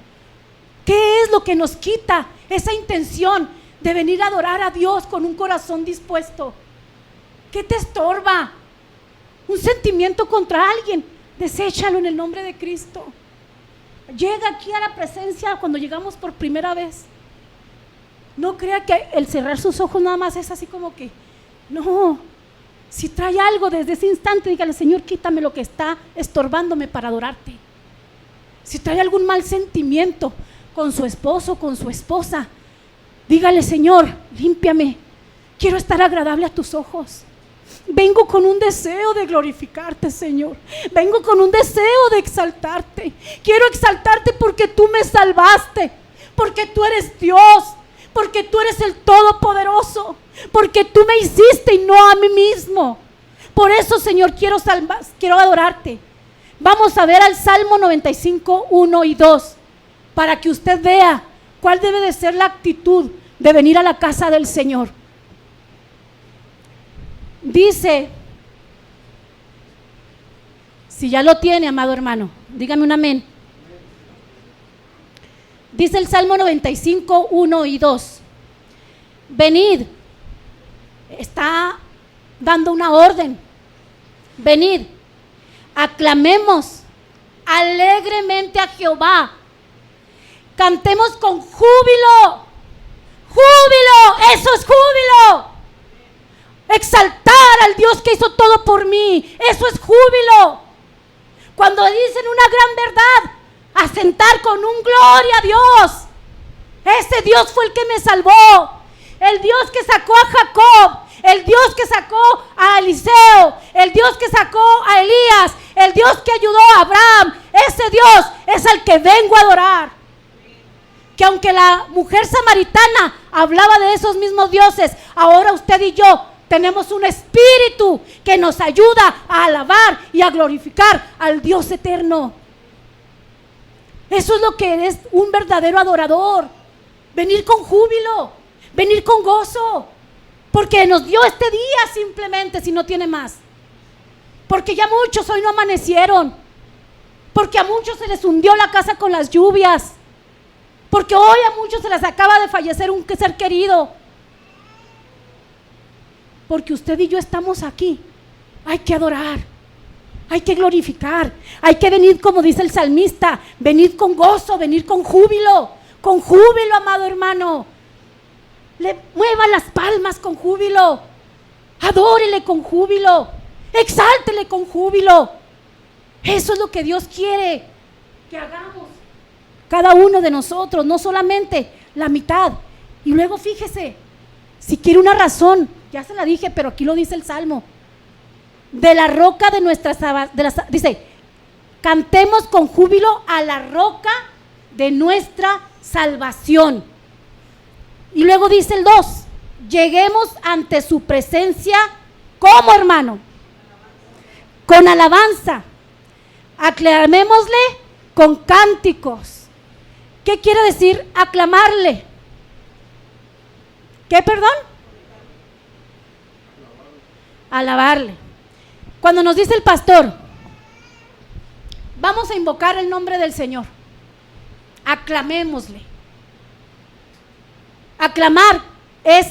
¿Qué es lo que nos quita esa intención de venir a adorar a Dios con un corazón dispuesto? ¿Qué te estorba? Un sentimiento contra alguien, deséchalo en el nombre de Cristo. Llega aquí a la presencia cuando llegamos por primera vez. No crea que el cerrar sus ojos nada más es así como que, no. Si trae algo desde ese instante, dígale, Señor, quítame lo que está estorbándome para adorarte. Si trae algún mal sentimiento con su esposo, con su esposa, dígale, Señor, límpiame, quiero estar agradable a tus ojos. Vengo con un deseo de glorificarte, Señor. Vengo con un deseo de exaltarte. Quiero exaltarte porque tú me salvaste, porque tú eres Dios, porque tú eres el Todopoderoso, porque tú me hiciste y no a mí mismo. Por eso, Señor, quiero adorarte. Vamos a ver al Salmo 95, 1 y 2, para que usted vea cuál debe de ser la actitud de venir a la casa del Señor. Dice, si ya lo tiene, amado hermano, dígame un amén. Dice el Salmo 95, 1 y 2. Venid, está dando una orden. Venid, aclamemos alegremente a Jehová. Cantemos con júbilo. Júbilo, eso es júbilo. Exaltar al Dios que hizo todo por mí, eso es júbilo. Cuando dicen una gran verdad, asentar con un gloria a Dios. Ese Dios fue el que me salvó. El Dios que sacó a Jacob, el Dios que sacó a Eliseo, el Dios que sacó a Elías, el Dios que ayudó a Abraham. Ese Dios es al que vengo a adorar. Que aunque la mujer samaritana hablaba de esos mismos dioses, ahora usted y yo tenemos un espíritu que nos ayuda a alabar y a glorificar al Dios eterno. Eso es lo que es un verdadero adorador. Venir con júbilo, venir con gozo, porque nos dio este día simplemente, si no tiene más. Porque ya muchos hoy no amanecieron, porque a muchos se les hundió la casa con las lluvias, porque hoy a muchos se les acaba de fallecer un ser querido. Porque usted y yo estamos aquí. Hay que adorar, hay que glorificar, hay que venir como dice el salmista, venir con gozo, venir con júbilo, amado hermano. Le mueva las palmas con júbilo, adórele con júbilo, exáltele con júbilo. Eso es lo que Dios quiere que hagamos cada uno de nosotros, no solamente la mitad. Y luego fíjese, si quiere una razón, ya se la dije, pero aquí lo dice el Salmo, de la roca de nuestra dice, cantemos con júbilo a la roca de nuestra salvación. Y luego dice el 2, lleguemos ante su presencia, ¿cómo, hermano? Con alabanza, aclamémosle con cánticos. ¿Qué quiere decir aclamarle? ¿Qué, perdón? Alabarle. Cuando nos dice el pastor, vamos a invocar el nombre del Señor, aclamémosle. Aclamar es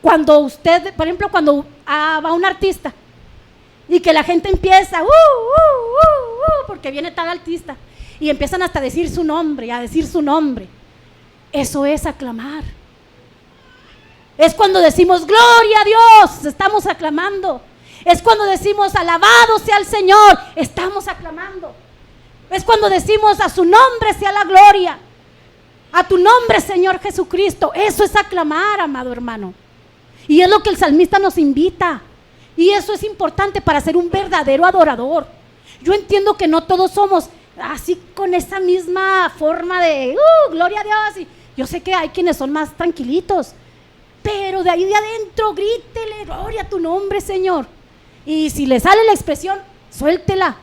cuando usted, por ejemplo, cuando va un artista y que la gente empieza, porque viene tal artista, y empiezan hasta a decir su nombre y a decir su nombre. Eso es aclamar. Es cuando decimos gloria a Dios, estamos aclamando. Es cuando decimos alabado sea el Señor, estamos aclamando. Es cuando decimos a su nombre sea la gloria, a tu nombre Señor Jesucristo. Eso es aclamar, amado hermano. Y es lo que el salmista nos invita. Y eso es importante para ser un verdadero adorador. Yo entiendo que no todos somos así con esa misma forma de gloria a Dios. Y yo sé que hay quienes son más tranquilitos, pero de ahí de adentro grítele gloria a tu nombre, Señor. Y si le sale la expresión, suéltela,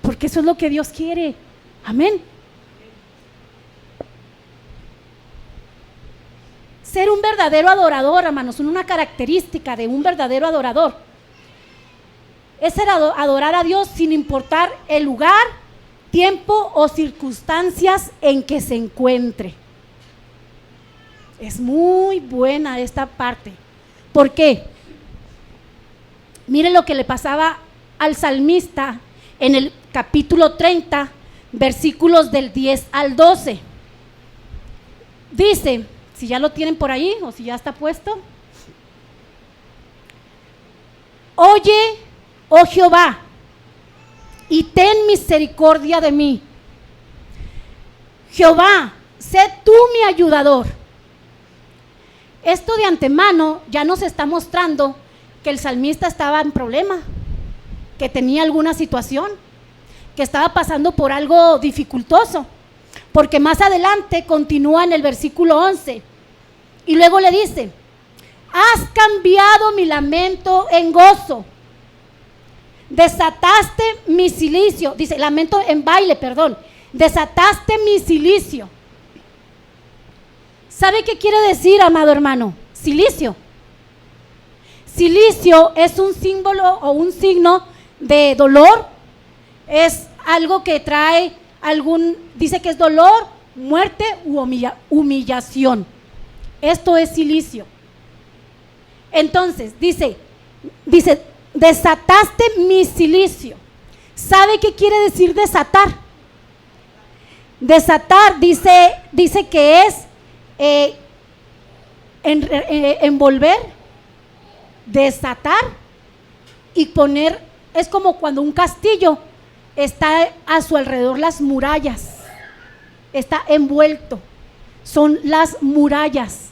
porque eso es lo que Dios quiere. Amén. Ser un verdadero adorador, hermanos, una característica de un verdadero adorador es adorar a Dios sin importar el lugar, tiempo o circunstancias en que se encuentre. Es muy buena esta parte. ¿Por qué? Miren lo que le pasaba al salmista en el capítulo 30, versículos del 10 al 12. Dice, si ya lo tienen por ahí o si ya está puesto: oye, oh Jehová, y ten misericordia de mí. Jehová, sé tú mi ayudador. Esto de antemano ya nos está mostrando que el salmista estaba en problema, que tenía alguna situación, que estaba pasando por algo dificultoso, porque más adelante continúa en el versículo 11 y luego le dice: has cambiado mi lamento en gozo, desataste mi cilicio, dice lamento en baile, perdón, desataste mi cilicio. ¿Sabe qué quiere decir, amado hermano? Cilicio. Silicio es un símbolo o un signo de dolor, es algo que trae dice que es dolor, muerte u humillación. Esto es silicio. Entonces, dice, desataste mi silicio. ¿Sabe qué quiere decir desatar? Desatar dice que es envolver, desatar y poner, es como cuando un castillo está a su alrededor las murallas, está envuelto, son las murallas.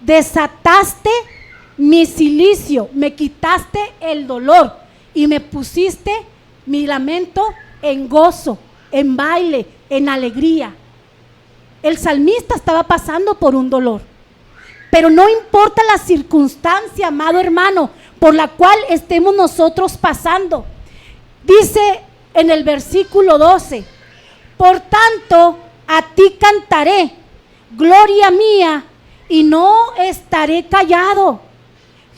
Desataste mi silicio, me quitaste el dolor y me pusiste mi lamento en gozo, en baile, en alegría. El salmista estaba pasando por un dolor, pero no importa la circunstancia, amado hermano, por la cual estemos nosotros pasando. Dice en el versículo 12: por tanto, a ti cantaré, gloria mía, y no estaré callado.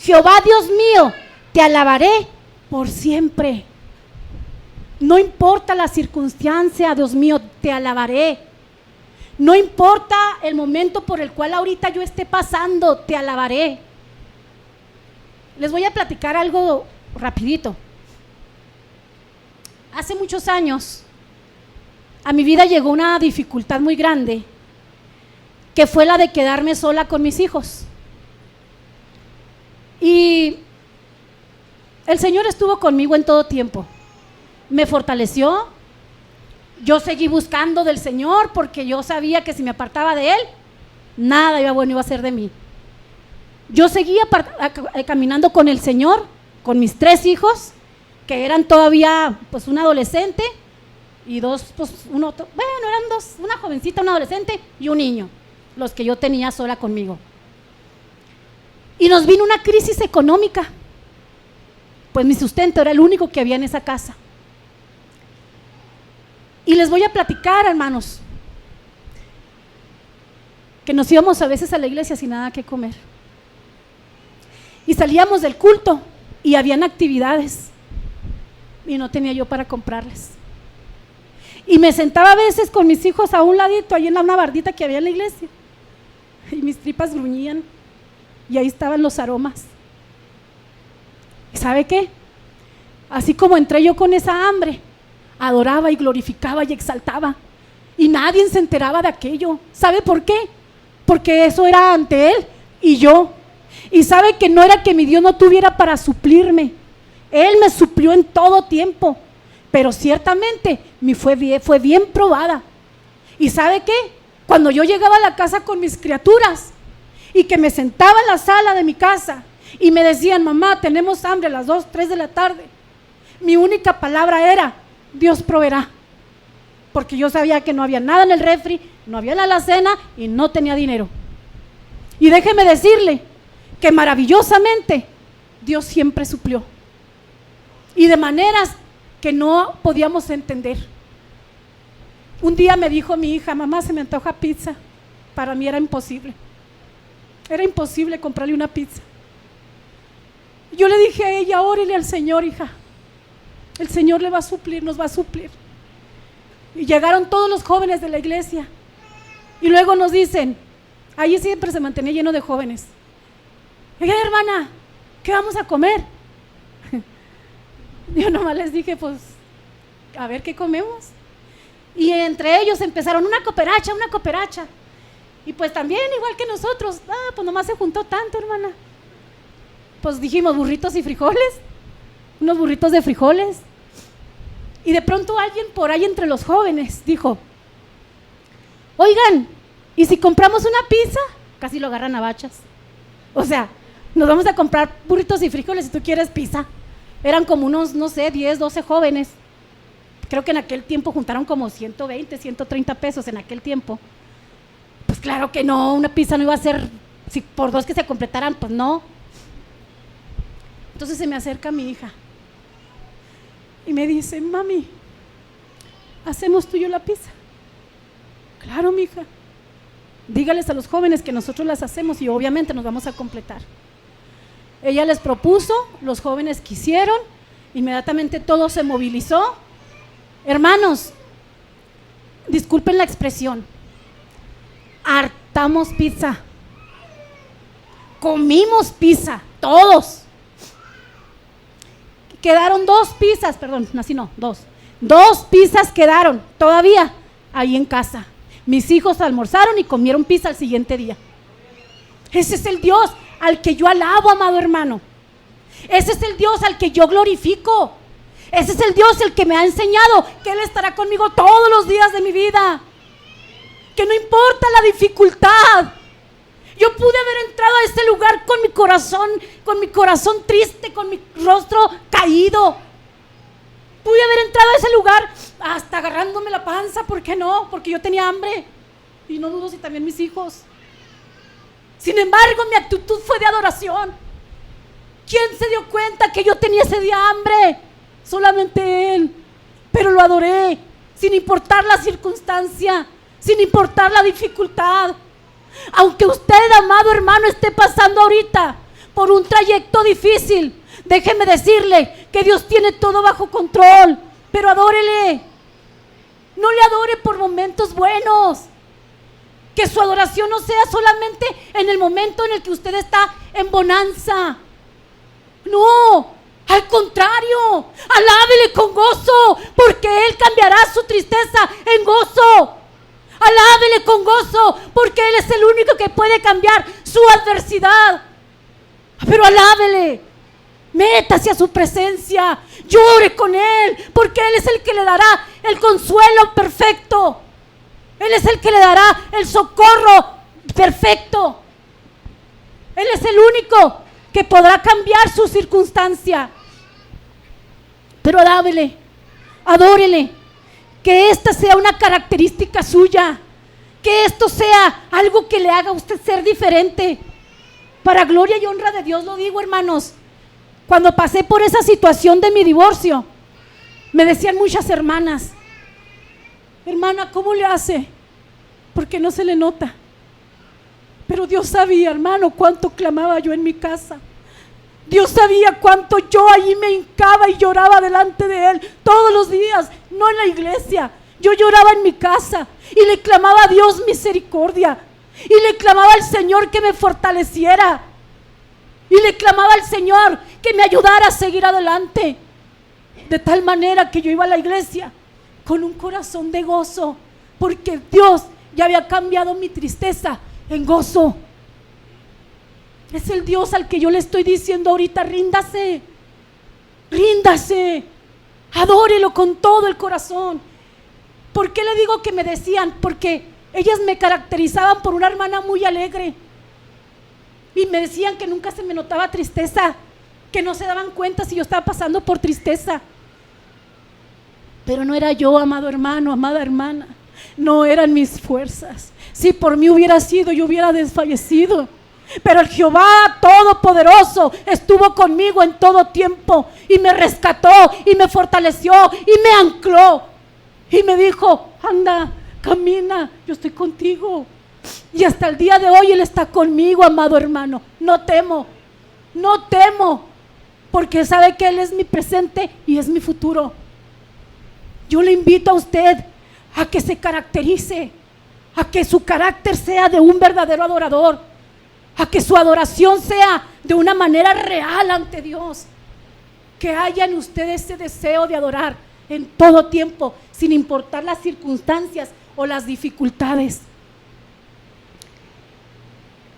Jehová Dios mío, te alabaré por siempre. No importa la circunstancia, Dios mío, te alabaré. No importa el momento por el cual ahorita yo esté pasando, te alabaré. Les voy a platicar algo rapidito. Hace muchos años a mi vida llegó una dificultad muy grande, que fue la de quedarme sola con mis hijos. Y el Señor estuvo conmigo en todo tiempo. Me fortaleció. Yo seguí buscando del Señor porque yo sabía que si me apartaba de Él, nada bueno iba a ser de mí. Yo seguía caminando con el Señor, con mis 3 hijos, que eran todavía pues un adolescente y 2, pues eran 2, una jovencita, un adolescente y un niño, los que yo tenía sola conmigo. Y nos vino una crisis económica, pues mi sustento era el único que había en esa casa. Y les voy a platicar, hermanos, que nos íbamos a veces a la iglesia sin nada que comer. Y salíamos del culto y habían actividades y no tenía yo para comprarles. Y me sentaba a veces con mis hijos a un ladito, ahí en una bardita que había en la iglesia, y mis tripas gruñían y ahí estaban los aromas. ¿Y sabe qué? Así como entré yo con esa hambre, adoraba y glorificaba y exaltaba, y nadie se enteraba de aquello. ¿Sabe por qué? Porque eso era ante Él y yo. Y sabe que no era que mi Dios no tuviera para suplirme, Él me suplió en todo tiempo, pero ciertamente fue bien probada. ¿Y sabe qué? Cuando yo llegaba a la casa con mis criaturas y que me sentaba en la sala de mi casa y me decían: mamá, tenemos hambre a las 2, 3 de la tarde, mi única palabra era: Dios proveerá, porque yo sabía que no había nada en el refri, no había en la alacena y no tenía dinero. Y déjeme decirle que maravillosamente Dios siempre suplió, y de maneras que no podíamos entender. Un día me dijo mi hija: mamá, se me antoja pizza. Para mí era imposible comprarle una pizza. Yo le dije a ella: órele al Señor, hija, el Señor le va a suplir, nos va a suplir. Y llegaron todos los jóvenes de la iglesia y luego nos dicen, ahí siempre se mantenía lleno de jóvenes: oiga, hermana, ¿qué vamos a comer? Yo nomás les dije: pues a ver qué comemos. Y entre ellos empezaron: una cooperacha. Y pues también, igual que nosotros, pues nomás se juntó tanto, hermana. Pues dijimos: burritos y frijoles, unos burritos de frijoles. Y de pronto alguien por ahí entre los jóvenes dijo: oigan, ¿y si compramos una pizza? Casi lo agarran a bachas. O sea, nos vamos a comprar burritos y frijoles si tú quieres pizza. Eran como unos, no sé, 10, 12 jóvenes. Creo que en aquel tiempo juntaron como 120, 130 pesos en aquel tiempo. Pues claro que no, una pizza no iba a ser, si por 2 que se completaran, pues no. Entonces se me acerca mi hija y me dice: mami, ¿hacemos tú y yo la pizza? Claro, mija, dígales a los jóvenes que nosotros las hacemos y obviamente nos vamos a completar. Ella les propuso, los jóvenes quisieron, inmediatamente todo se movilizó. Hermanos, disculpen la expresión, hartamos pizza, comimos pizza, todos. Quedaron 2 pizzas, perdón, así no, 2. 2 pizzas quedaron todavía ahí en casa. Mis hijos almorzaron y comieron pizza al siguiente día. Ese es el Dios al que yo alabo, amado hermano. Ese es el Dios al que yo glorifico. Ese es el Dios el que me ha enseñado que Él estará conmigo todos los días de mi vida. Que no importa la dificultad. Yo pude haber entrado a ese lugar con mi corazón triste, con mi rostro caído. Pude haber entrado a ese lugar hasta agarrándome la panza, ¿por qué no? Porque yo tenía hambre. Y no dudo si también mis hijos. Sin embargo, mi actitud fue de adoración. ¿Quién se dio cuenta que yo tenía ese día hambre? Solamente Él. Pero lo adoré, sin importar la circunstancia, sin importar la dificultad. Aunque usted, amado hermano, esté pasando ahorita por un trayecto difícil, déjeme decirle que Dios tiene todo bajo control. Pero adórele. No le adore por momentos buenos. Que su adoración no sea solamente en el momento en el que usted está en bonanza. No, al contrario, alábele con gozo, porque Él cambiará su tristeza en gozo. Alábele con gozo, porque Él es el único que puede cambiar su adversidad. Pero alábele, métase a su presencia, llore con Él, porque Él es el que le dará el consuelo perfecto. Él es el que le dará el socorro perfecto. Él es el único que podrá cambiar su circunstancia. Pero alábele, adórele, que esta sea una característica suya, que esto sea algo que le haga a usted ser diferente. Para gloria y honra de Dios lo digo, hermanos. Cuando pasé por esa situación de mi divorcio, me decían muchas hermanas: hermana, ¿cómo le hace? Porque no se le nota. Pero Dios sabía, hermano, cuánto clamaba yo en mi casa. Dios sabía cuánto yo allí me hincaba y lloraba delante de Él todos los días, no en la iglesia. Yo lloraba en mi casa y le clamaba a Dios misericordia. Y le clamaba al Señor que me fortaleciera. Y le clamaba al Señor que me ayudara a seguir adelante. De tal manera que yo iba a la iglesia con un corazón de gozo, porque Dios ya había cambiado mi tristeza en gozo. Es el Dios al que yo le estoy diciendo ahorita: ríndase, ríndase, adórelo con todo el corazón. ¿Por qué le digo que me decían? Porque ellas me caracterizaban por una hermana muy alegre y me decían que nunca se me notaba tristeza, que no se daban cuenta si yo estaba pasando por tristeza. Pero no era yo, amado hermano, amada hermana, no eran mis fuerzas. Si por mí hubiera sido, yo hubiera desfallecido. Pero el Jehová Todopoderoso estuvo conmigo en todo tiempo y me rescató y me fortaleció y me ancló y me dijo: anda, camina, yo estoy contigo. Y hasta el día de hoy Él está conmigo, amado hermano. No temo, no temo, porque sabe que Él es mi presente y es mi futuro. Yo le invito a usted a que se caracterice, a que su carácter sea de un verdadero adorador, a que su adoración sea de una manera real ante Dios, que haya en usted ese deseo de adorar en todo tiempo, sin importar las circunstancias o las dificultades.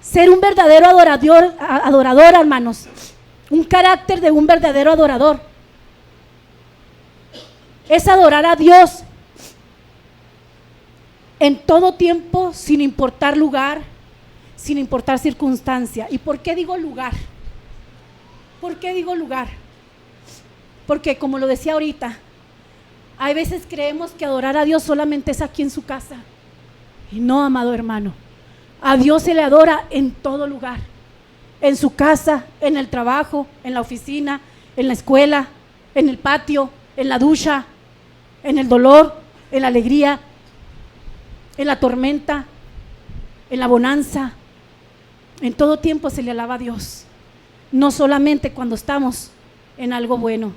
Ser un verdadero adorador, hermanos, un carácter de un verdadero adorador, es adorar a Dios en todo tiempo, sin importar lugar, sin importar circunstancia. ¿Y por qué digo lugar? ¿Por qué digo lugar? Porque, como lo decía ahorita, hay veces creemos que adorar a Dios solamente es aquí en su casa. Y no, amado hermano, a Dios se le adora en todo lugar, en su casa, en el trabajo, en la oficina, en la escuela, en el patio, en la ducha, en el dolor, en la alegría, en la tormenta, en la bonanza. En todo tiempo se le alaba a Dios. no solamente cuando estamos en algo bueno.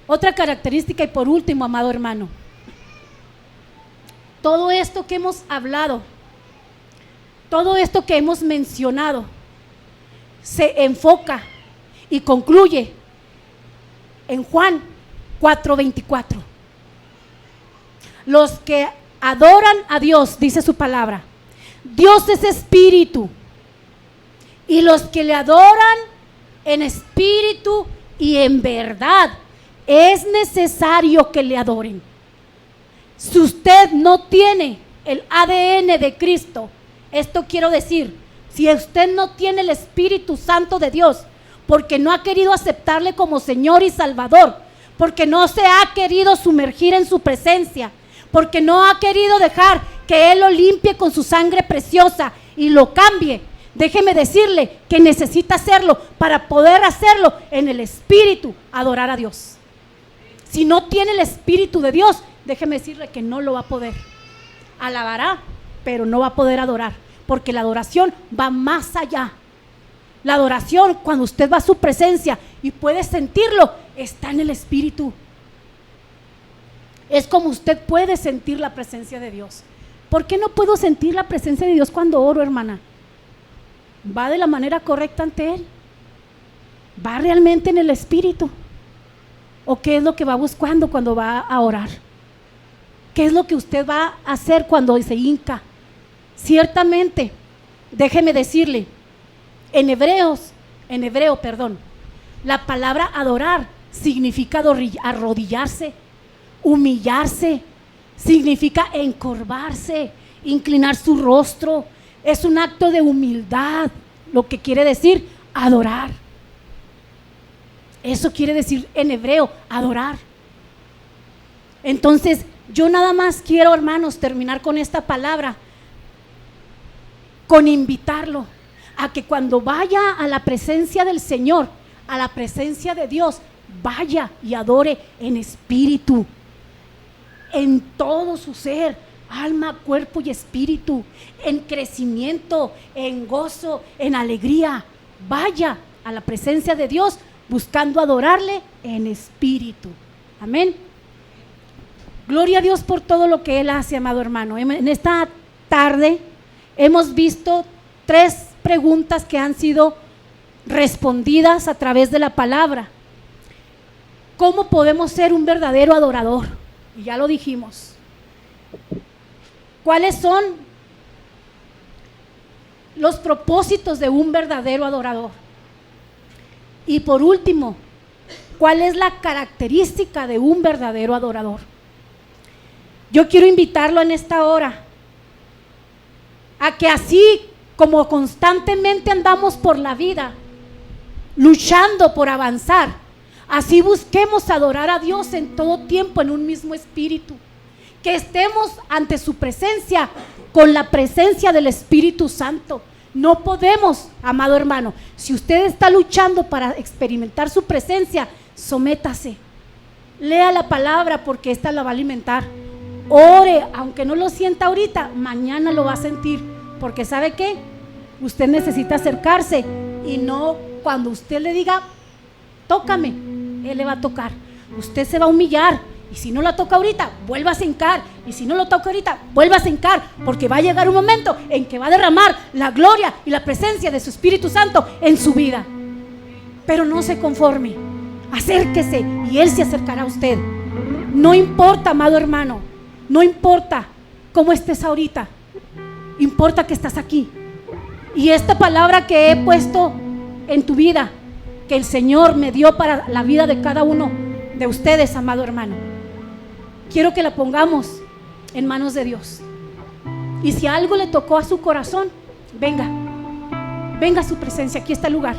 Otra característica, y por último, amado hermano, todo esto que hemos hablado, todo esto que hemos mencionado, se enfoca y concluye en Juan 4:24. Los que adoran a Dios, dice su palabra, Dios es espíritu, y los que le adoran en espíritu y en verdad, es necesario que le adoren. Si usted no tiene el ADN de Cristo, esto quiero decir, si usted no tiene el Espíritu Santo de Dios, porque no ha querido aceptarle como Señor y Salvador, porque no se ha querido sumergir en su presencia, porque no ha querido dejar que Él lo limpie con su sangre preciosa y lo cambie, déjeme decirle que necesita hacerlo para poder hacerlo en el Espíritu, adorar a Dios. Si no tiene el Espíritu de Dios, déjeme decirle que no lo va a poder. Alabará, pero no va a poder adorar, porque la adoración va más allá. La adoración, cuando usted va a su presencia y puede sentirlo, está en el Espíritu. Es como usted puede sentir la presencia de Dios. ¿Por qué no puedo sentir la presencia de Dios cuando oro, hermana? ¿Va de la manera correcta ante Él? ¿Va realmente en el Espíritu? ¿O qué es lo que va buscando cuando va a orar? ¿Qué es lo que usted va a hacer cuando se hinca? Ciertamente, déjeme decirle, en hebreo, la palabra adorar significa arrodillarse, humillarse, significa encorvarse, inclinar su rostro. Es un acto de humildad, lo que quiere decir adorar. Eso quiere decir en hebreo, adorar. Entonces, yo nada más quiero, hermanos, terminar con esta palabra, con invitarlo a que cuando vaya a la presencia del Señor, a la presencia de Dios, vaya y adore en espíritu, en todo su ser, alma, cuerpo y espíritu, en crecimiento, en gozo, en alegría. Vaya a la presencia de Dios buscando adorarle en espíritu. Amén. Gloria a Dios por todo lo que Él hace, amado hermano. En esta tarde hemos visto 3 preguntas que han sido respondidas a través de la palabra. ¿Cómo podemos ser un verdadero adorador? Y ya lo dijimos. ¿Cuáles son los propósitos de un verdadero adorador? Y por último, ¿cuál es la característica de un verdadero adorador? Yo quiero invitarlo en esta hora a que así como constantemente andamos por la vida, luchando por avanzar, así busquemos adorar a Dios en todo tiempo en un mismo espíritu, que estemos ante su presencia con la presencia del Espíritu Santo. No podemos, amado hermano, si usted está luchando para experimentar su presencia, sométase, lea la palabra porque esta la va a alimentar. Ore, aunque no lo sienta ahorita, mañana lo va a sentir, porque ¿sabe qué? Usted necesita acercarse y no cuando usted le diga, tócame, Él le va a tocar. Usted se va a humillar y si no la toca ahorita, vuelva a hincar, y si no lo toca ahorita, vuelva a hincar, porque va a llegar un momento en que va a derramar la gloria y la presencia de su Espíritu Santo en su vida. Pero no se conforme, acérquese y Él se acercará a usted. No importa, amado hermano, no importa cómo estés ahorita, importa que estás aquí. Y esta palabra que he puesto en tu vida, que el Señor me dio para la vida de cada uno de ustedes, amado hermano, quiero que la pongamos en manos de Dios. Y si algo le tocó a su corazón, venga a su presencia, aquí está el lugar.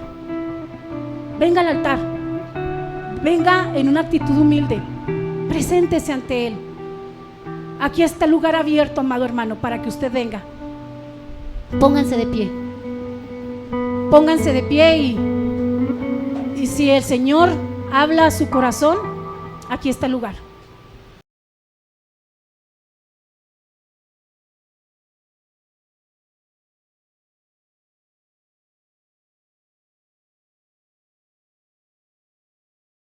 Venga al altar, venga en una actitud humilde, preséntese ante Él. Aquí está el lugar abierto, amado hermano, para que usted venga. Pónganse de pie. Pónganse de pie y si el Señor habla a su corazón, aquí está el lugar.